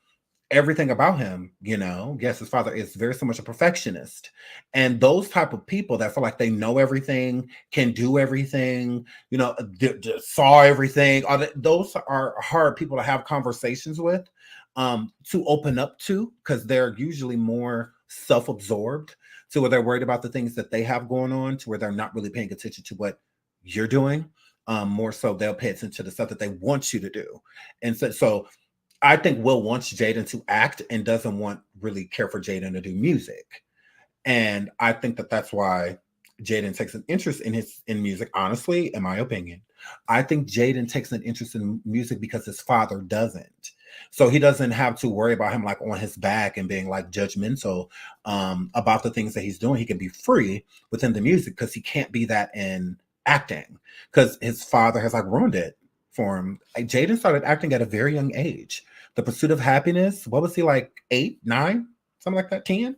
everything about him, you know. Yes, his father is very so much a perfectionist. And those type of people that feel like they know everything, can do everything, you know, saw everything, those are hard people to have conversations with, to open up to, because they're usually more self-absorbed, to where they're worried about the things that they have going on, to where they're not really paying attention to what you're doing. More so they'll pay attention to the stuff that they want you to do. And so I think Will wants Jaden to act and doesn't really care for Jaden to do music. And I think that that's why Jaden takes an interest in music. Honestly, in my opinion, I think Jaden takes an interest in music because his father doesn't. So he doesn't have to worry about him like on his back and being like judgmental about the things that he's doing. He can be free within the music because he can't be that in acting, because his father has like ruined it for him. Jaden started acting at a very young age. The Pursuit of Happiness, what was he, like 8, 9, something like that, 10?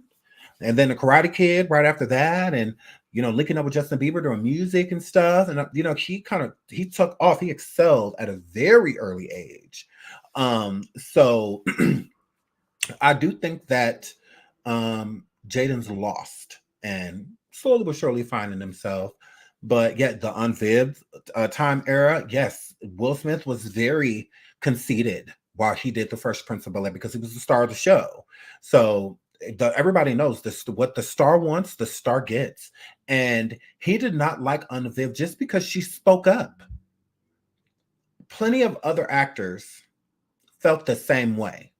And then the Karate Kid right after that, and you know, linking up with Justin Bieber doing music and stuff. And you know, he took off. He excelled at a very early age. So I do think that Jaden's lost and slowly but surely finding himself. But yet the unviv time era, yes, Will Smith was very conceited while he did the Fresh Prince of Bel-Air because he was the star of the show. So everybody knows this: what the star wants, the star gets. And he did not like Unviv just because she spoke up. Plenty of other actors felt the same way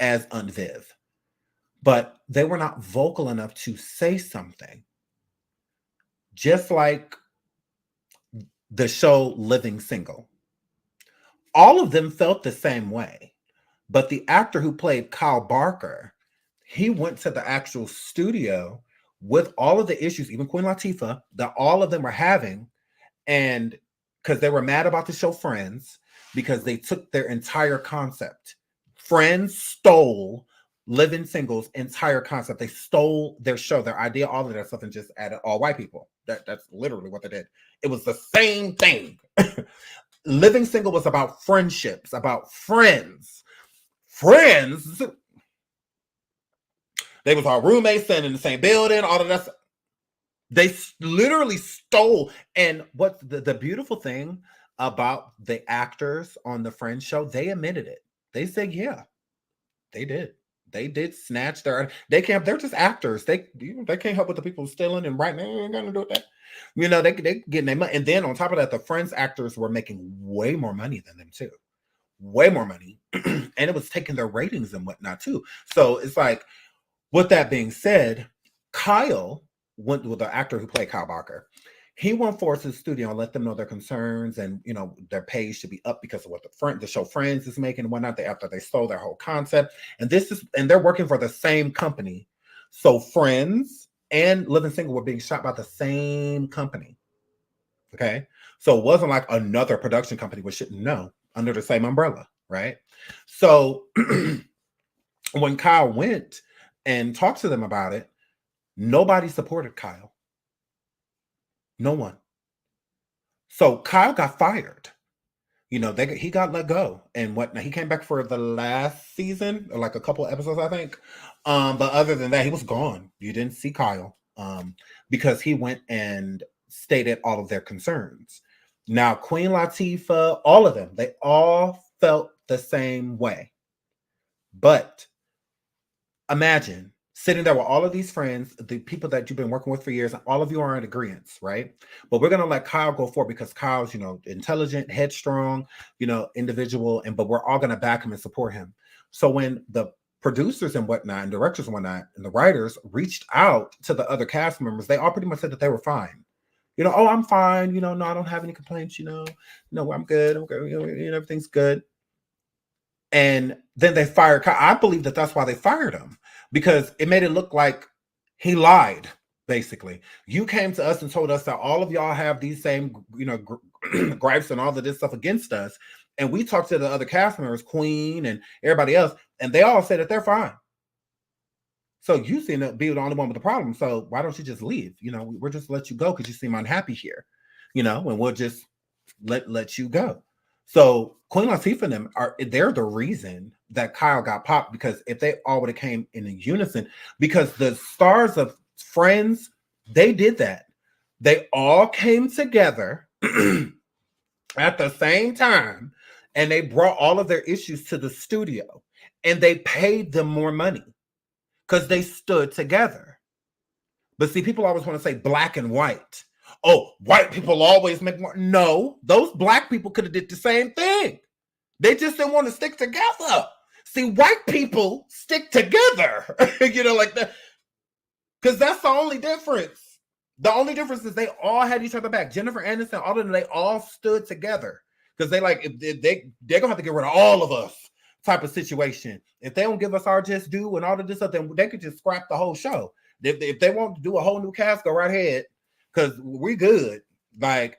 as Unviv, but they were not vocal enough to say something. Just like the show Living Single. All of them felt the same way, but the actor who played Kyle Barker, he went to the actual studio with all of the issues, even Queen Latifah, that all of them were having, and because they were mad about the show Friends, because they took their entire concept. Friends stole Living Single's entire concept. They stole their show, their idea, all of that stuff, and just added all white people. That's literally what they did. It was the same thing. Living Single was about friendships, about friends. Friends. They was our roommates staying in the same building, all of that. They literally stole. And what the beautiful thing about the actors on the Friends show, they admitted it. They said, yeah, they did. They did snatch they're just actors. They can't help with the people stealing and writing. They ain't gonna do that. You know, they getting their money. And then on top of that, the Friends actors were making way more money than them too. Way more money. And it was taking their ratings and whatnot too. So it's like, with that being said, Kyle went with the actor who played Kyle Barker. He went forth to the studio and let them know their concerns, and you know, their page should be up because of what the show Friends is making and whatnot. After they stole their whole concept, and they're working for the same company. So Friends and Living Single were being shot by the same company. Okay, so it wasn't like another production company we shouldn't know, under the same umbrella, right? So when Kyle went and talked to them about it, nobody supported Kyle. No one. So Kyle got fired. You know, he got let go and whatnot. He came back for the last season, or like a couple episodes, I think. But other than that, he was gone. You didn't see Kyle because he went and stated all of their concerns. Now, Queen Latifah, all of them, they all felt the same way. But imagine sitting there with all of these friends, the people that you've been working with for years, and all of you are in agreement, right? But we're going to let Kyle go forward because Kyle's, intelligent, headstrong, individual, but we're all going to back him and support him. So when the producers and whatnot, and directors and whatnot, and the writers reached out to the other cast members, they all pretty much said that they were fine. Oh, I'm fine. No, I don't have any complaints. No, I'm good. I'm good. Everything's good. And then they fired Kyle. I believe that that's why they fired him, because it made it look like he lied. Basically, you came to us and told us that all of y'all have these same, gripes and all of this stuff against us. And we talked to the other cast members, Queen and everybody else, and they all said that they're fine. So you seem to be the only one with the problem. So why don't you just leave? We'll just let you go because you seem unhappy here, and we'll just let you go. So Queen Latifah and them they're the reason that Kyle got popped, because if they all would have came in unison, because the stars of Friends, they did that. They all came together at the same time, and they brought all of their issues to the studio, and they paid them more money because they stood together. But see, people always want to say black and white. Oh, white people always make more. No, those black people could have did the same thing. They just didn't want to stick together. See, white people stick together, like that. Because that's the only difference. The only difference is they all had each other back. Jennifer Aniston, all of them, they all stood they're gonna have to get rid of all of us type of situation. If they don't give us our just due and all of this stuff, then they could just scrap the whole show. If they want to do a whole new cast, go right ahead, because we good.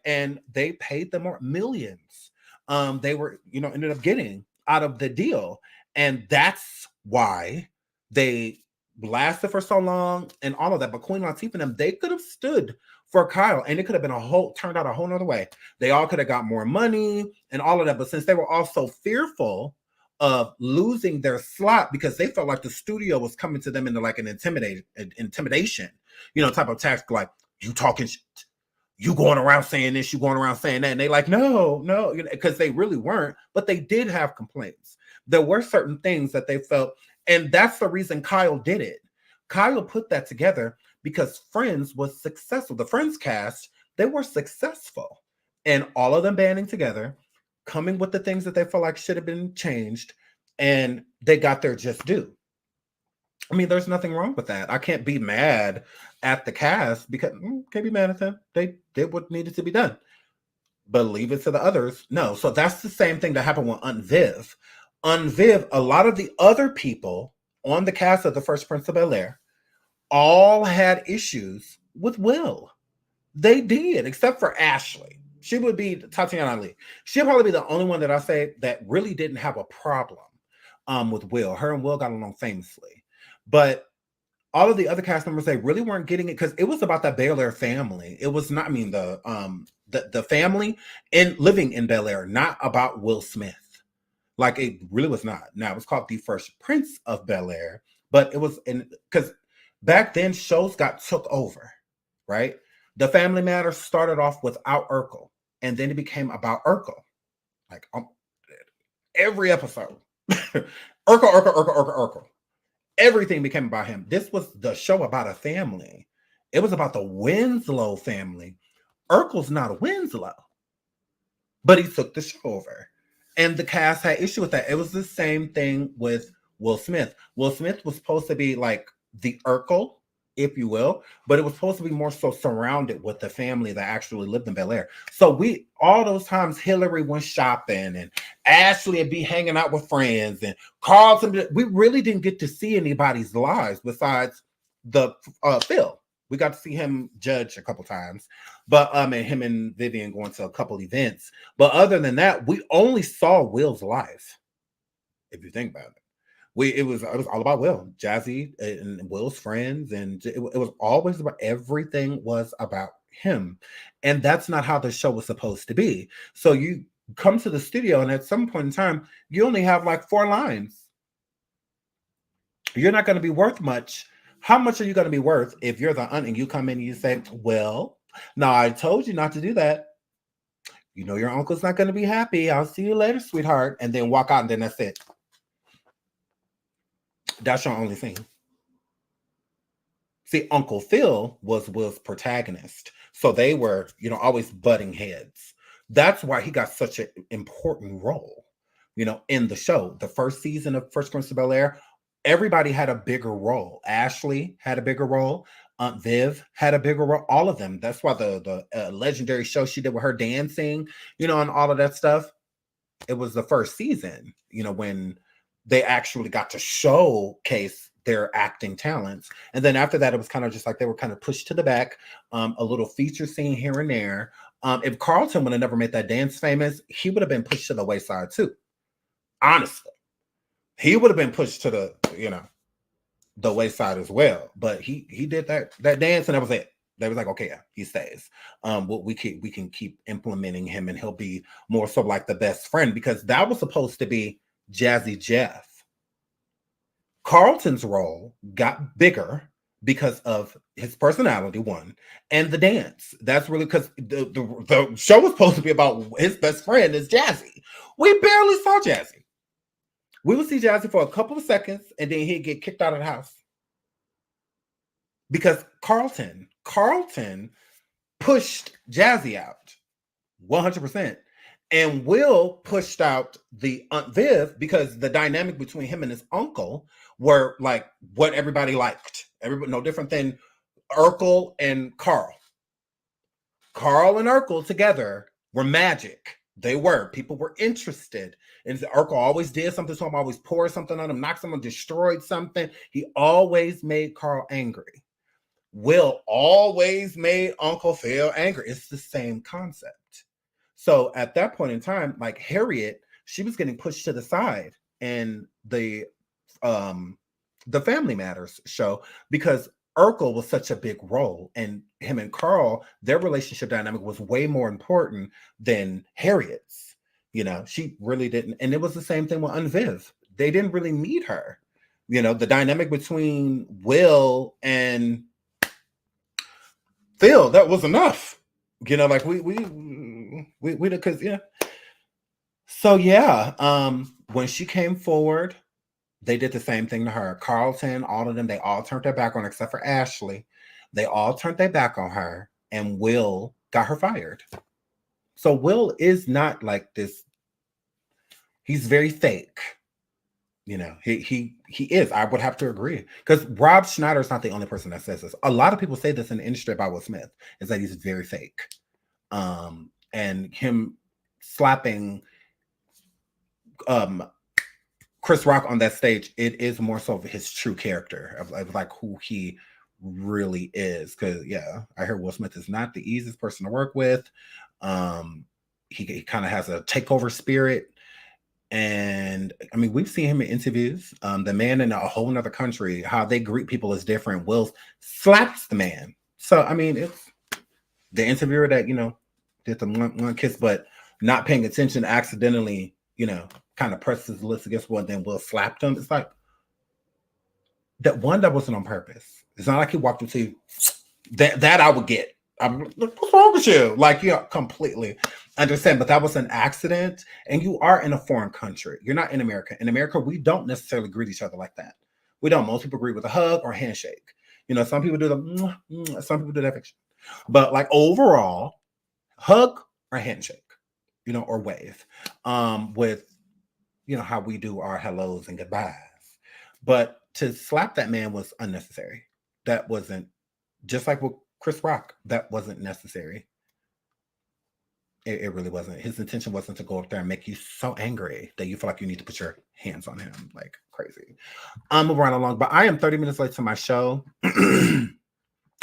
And they paid them more millions. They were, ended up getting out of the deal, and that's why they lasted for so long and all of that. But Queen Latifah and them, they could have stood for Kyle, and it could have been turned out a whole nother way. They all could have got more money and all of that. But since they were all so fearful of losing their slot, because they felt like the studio was coming to them into like an intimidation, type of tactic, like, you talking shit, you going around saying this, you going around saying that. And they like, no, because they really weren't, but they did have complaints. There were certain things that they felt. And that's the reason Kyle did it. Kyle put that together because Friends was successful. The Friends cast, they were successful. And all of them banding together, coming with the things that they felt like should have been changed, and they got their just due. I mean, there's nothing wrong with that. I can't be mad at the cast because can't be mad at them. They did what needed to be done. But leave it to the others. No. So that's the same thing that happened with Aunt Viv. On Viv, a lot of the other people on the cast of The Fresh Prince of Bel-Air all had issues with Will. They did, except for Ashley. She would be Tatiana Ali. She'll probably be the only one that I say that really didn't have a problem with Will. Her and Will got along famously. But all of the other cast members, they really weren't getting it because it was about that Bel-Air family. It was not, the family and living in Bel-Air, not about Will Smith. Like, it really was not. Now, it was called The Fresh Prince of Bel-Air, but it was because back then shows got took over, right? The Family Matters started off without Urkel, and then it became about Urkel. Like, every episode, Urkel. Everything became about him. This was the show about a family. It was about the Winslow family. Urkel's not a Winslow, but he took the show over. And the cast had issue with that. It was the same thing with Will Smith. Will Smith was supposed to be like the Urkel, if you will, but it was supposed to be more so surrounded with the family that actually lived in Bel-Air. So all those times Hillary went shopping and Ashley would be hanging out with friends and Carlton, we really didn't get to see anybody's lives besides the Phil. We got to see him judge a couple times, but and him and Vivian going to a couple events. But other than that, we only saw Will's life. If you think about it, it was all about Will, Jazzy, and Will's friends, and it was always about, everything was about him, and that's not how the show was supposed to be. So you come to the studio, and at some point in time, you only have like 4 lines. You're not going to be worth much. How much are you going to be worth if you're the aunt and you come in and you say, well, no, I told you not to do that. You know your uncle's not going to be happy. I'll see you later, sweetheart. And then walk out, and then that's it. That's your only thing. See, Uncle Phil was Will's protagonist. So they were, always butting heads. That's why he got such an important role, in the show. The first season of Fresh Prince of Bel-Air, everybody had a bigger role. Ashley had a bigger role. Aunt Viv had a bigger role. All of them. That's why the legendary show she did with her dancing, and all of that stuff. It was the first season, when they actually got to showcase their acting talents. And then after that, it was kind of just like they were kind of pushed to the back, a little feature scene here and there. If Carlton would have never made that dance famous, he would have been pushed to the wayside too. Honestly, he would have been pushed to the wayside as well. But he did that dance, and that was it. They was like, okay, yeah, he stays. We can keep implementing him, and he'll be more so like the best friend, because that was supposed to be Jazzy Jeff. Carlton's role got bigger because of his personality, one, and the dance. That's really because the show was supposed to be about his best friend is Jazzy. We barely saw Jazzy. We would see Jazzy for a couple of seconds, and then he'd get kicked out of the house. Because Carlton pushed Jazzy out 100%. And Will pushed out the Aunt Viv because the dynamic between him and his uncle were like what everybody liked. Everybody, no different than Urkel and Carl. Carl and Urkel together were magic. They were. People were interested. And Urkel always did something to him, always poured something on him, knocked someone, destroyed something. He always made Carl angry. Will always made Uncle Phil angry. It's the same concept. So at that point in time, like Harriet, she was getting pushed to the side in the Family Matters show because Urkel was such a big role, and him and Carl, their relationship dynamic was way more important than Harriet's. She really didn't. And it was the same thing with Aunt Viv. They didn't really need her. The dynamic between Will and Phil, that was enough. Like we because So when she came forward, they did the same thing to her. Carlton, all of them, they all turned their back on her, except for Ashley. They all turned their back on her, and Will got her fired. So Will is not like this. He's very fake. He is. I would have to agree, because Rob Schneider is not the only person that says this. A lot of people say this in the industry about Will Smith, is that he's very fake. And him slapping Chris Rock on that stage, it is more so of his true character of like who he really is. Because I heard Will Smith is not the easiest person to work with. He kind of has a takeover spirit. And I mean, we've seen him in interviews. The man in a whole nother country, how they greet people is different. Will slaps the man. So I mean, it's the interviewer that did the one kiss, but not paying attention, accidentally, kind of pressed his lips against one, then Will slapped him. It's like that wasn't on purpose. It's not like he walked up to you. That I would get. I'm like, what's wrong with you? Like, completely understand, but that was an accident, and you are in a foreign country. You're not in America. In America, we don't necessarily greet each other like that. We don't. Most people greet with a hug or a handshake. Some people do some people do that fiction. But like overall, hug or handshake, or wave, with, how we do our hellos and goodbyes. But to slap that man was unnecessary. That wasn't, just like with Chris Rock, that wasn't necessary. It really wasn't. His intention wasn't to go up there and make you so angry that you feel like you need to put your hands on him like crazy. I'm moving right along, but I am 30 minutes late to my show.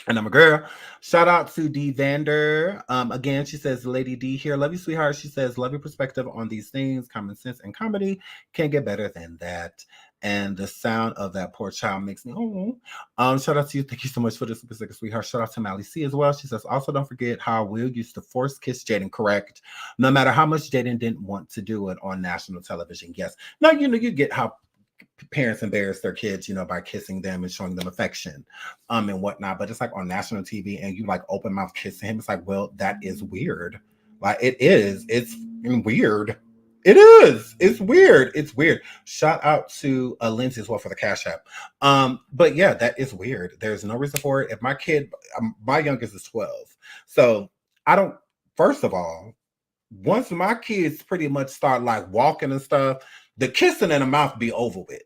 And I'm a girl. Shout out to D Vander. Again, she says, Lady D here. Love you, sweetheart. She says, love your perspective on these things. Common sense and comedy can't get better than that. And the sound of that poor child makes me, shout out to you. Thank you so much for the super sticker, sweetheart. Shout out to Mally C as well. She says, also don't forget how Will used to force kiss Jaden, correct? No matter how much Jaden didn't want to do it on national television. Yes. Now, you get how parents embarrass their kids, by kissing them and showing them affection, and whatnot. But it's like on national TV, and you like open mouth kissing him. It's like, well, that is weird. Like it is. It's weird. It is. It's weird. It's weird. Shout out to Lindsay as well for the Cash App. But yeah, that is weird. There's no reason for it. If my kid, my youngest is 12. So I don't, first of all, once my kids pretty much start like walking and stuff, the kissing in the mouth be over with.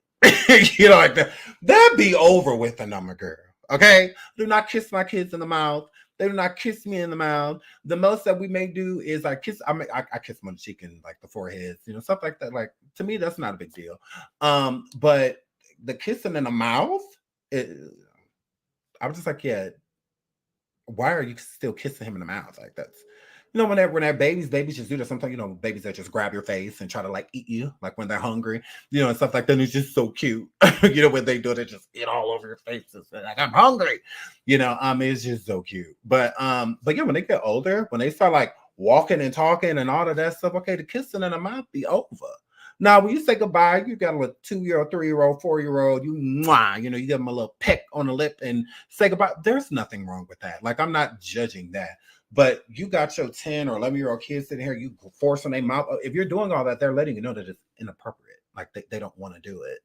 You know, like that be over with the number, girl. Okay? Do not kiss my kids in the mouth. They do not kiss me in the mouth. The most that we may do is I kiss them on the cheek and like the forehead, you know, stuff like that. Like to me, that's not a big deal. But the kissing in the mouth, I'm just like, yeah, why are you still kissing him in the mouth? Like that's, you know, when they're babies just do that. Sometimes, you know, babies that just grab your face and try to like eat you, like when they're hungry, you know, and stuff like that. And it's just so cute. You know, when they do it, they just eat all over your faces. Like, I'm hungry. You know, it's just so cute. But yeah, when they get older, when they start like walking and talking and all of that stuff, okay, the kissing in the mouth be over. Now, when you say goodbye, you got a 2-year-old, 3-year-old, 4-year-old, you know, you give them a little peck on the lip and say goodbye. There's nothing wrong with that. Like, I'm not judging that. But you got your 10 or 11-year-old kids sitting here, you forcing their mouth. If you're doing all that, they're letting you know that it's inappropriate. Like they don't want to do it.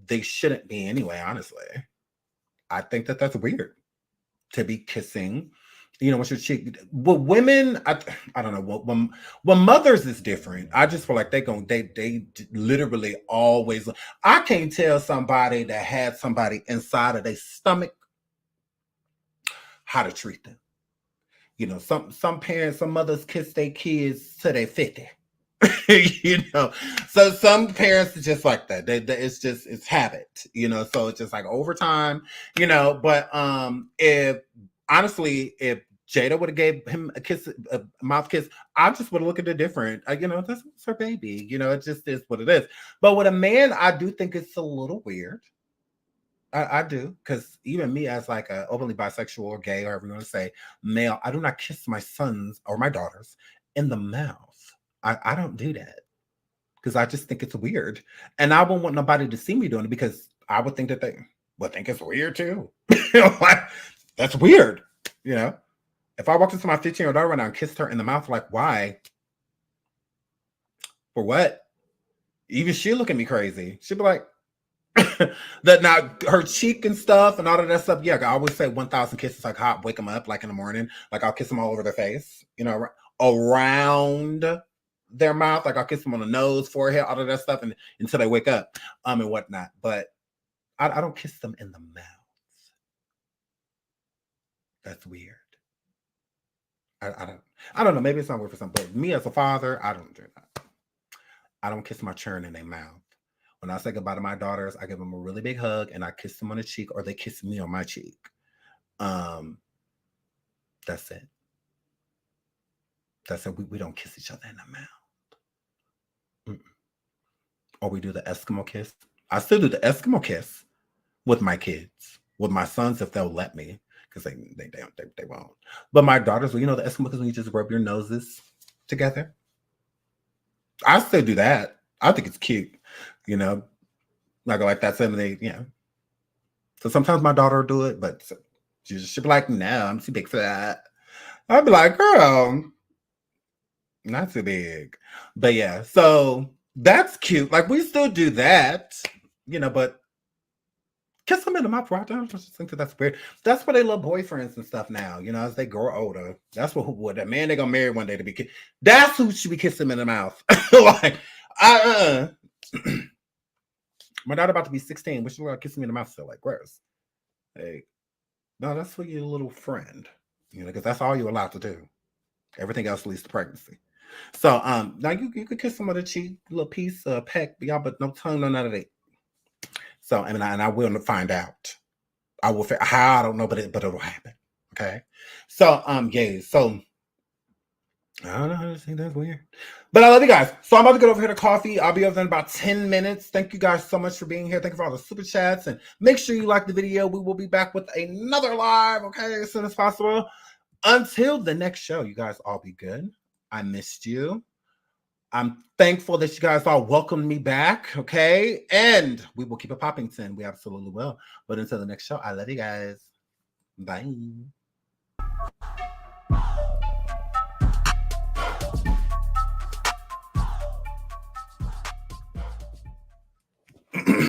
They shouldn't be anyway, honestly. I think that that's weird to be kissing, you know, with your cheek. Well, women, I don't know. When mothers is different, I just feel like they literally always. I can't tell somebody that had somebody inside of their stomach how to treat them. You know, some parents, some mothers kiss their kids till they're 50. You know, so some parents are just like that. It's habit, you know, so it's just like over time, you know. But if Jada would have gave him a mouth kiss, I just would have looked at it different. You know, that's her baby. You know, it just is what it is. But with a man, I do think it's a little weird. I do, because even me as like a openly bisexual or gay, or however you want to say, male, I do not kiss my sons or my daughters in the mouth. I don't do that because I just think it's weird, and I won't want nobody to see me doing it because I would think that they would think it's weird too. Like, that's weird, you know. If I walked into my 15-year-old daughter right now and kissed her in the mouth, like, why? For what? Even she'll look at me crazy. She'll be like, that now her cheek and stuff and all of that stuff. Yeah, I always say 1,000 kisses, like hot, wake them up, like in the morning. Like I'll kiss them all over their face, you know, around their mouth. Like I'll kiss them on the nose, forehead, all of that stuff, and until they wake up, and whatnot. But I don't kiss them in the mouth. That's weird. I don't know. Maybe it's not weird for some, but me as a father, I don't do that. I don't kiss my children in their mouth. When I say goodbye to my daughters, I give them a really big hug and I kiss them on the cheek, or they kiss me on my cheek. That's it. That's it. We don't kiss each other in the mouth. Or we do the Eskimo kiss. I still do the Eskimo kiss with my kids, with my sons if they'll let me, because they won't. But my daughters, well, you know the Eskimo kiss when you just rub your noses together. I still do that. I think it's cute. You know, like that's something you know. So sometimes my daughter will do it, but she'll be like, no, I'm too big for that. I'd be like, girl, not too big. But yeah, so that's cute. Like we still do that, you know, but kiss them in the mouth. I don't just think that's weird. That's why they love boyfriends and stuff now, you know, as they grow older. That's what that man they're gonna marry one day to be kissed. That's who should be kissing them in the mouth. Like, my daughter about to be 16, but she's gonna kiss me in the mouth still, like gross. Hey, no, that's for your little friend, you know, because that's all you're allowed to do. Everything else leads to pregnancy. So now you could kiss them on the cheek, little piece, peck, y'all, but no tongue, no none of that. So and I will find out. I will how I don't know, but it'll happen. Okay. So yeah, so I don't know how to say that's weird. But I love you guys. So I'm about to get over here to coffee. I'll be over there in about 10 minutes. Thank you guys so much for being here. Thank you for all the super chats. And make sure you like the video. We will be back with another live, okay, as soon as possible. Until the next show, you guys all be good. I missed you. I'm thankful that you guys all welcomed me back, okay? And we will keep it popping, 10. We absolutely will. But until the next show, I love you guys. Bye.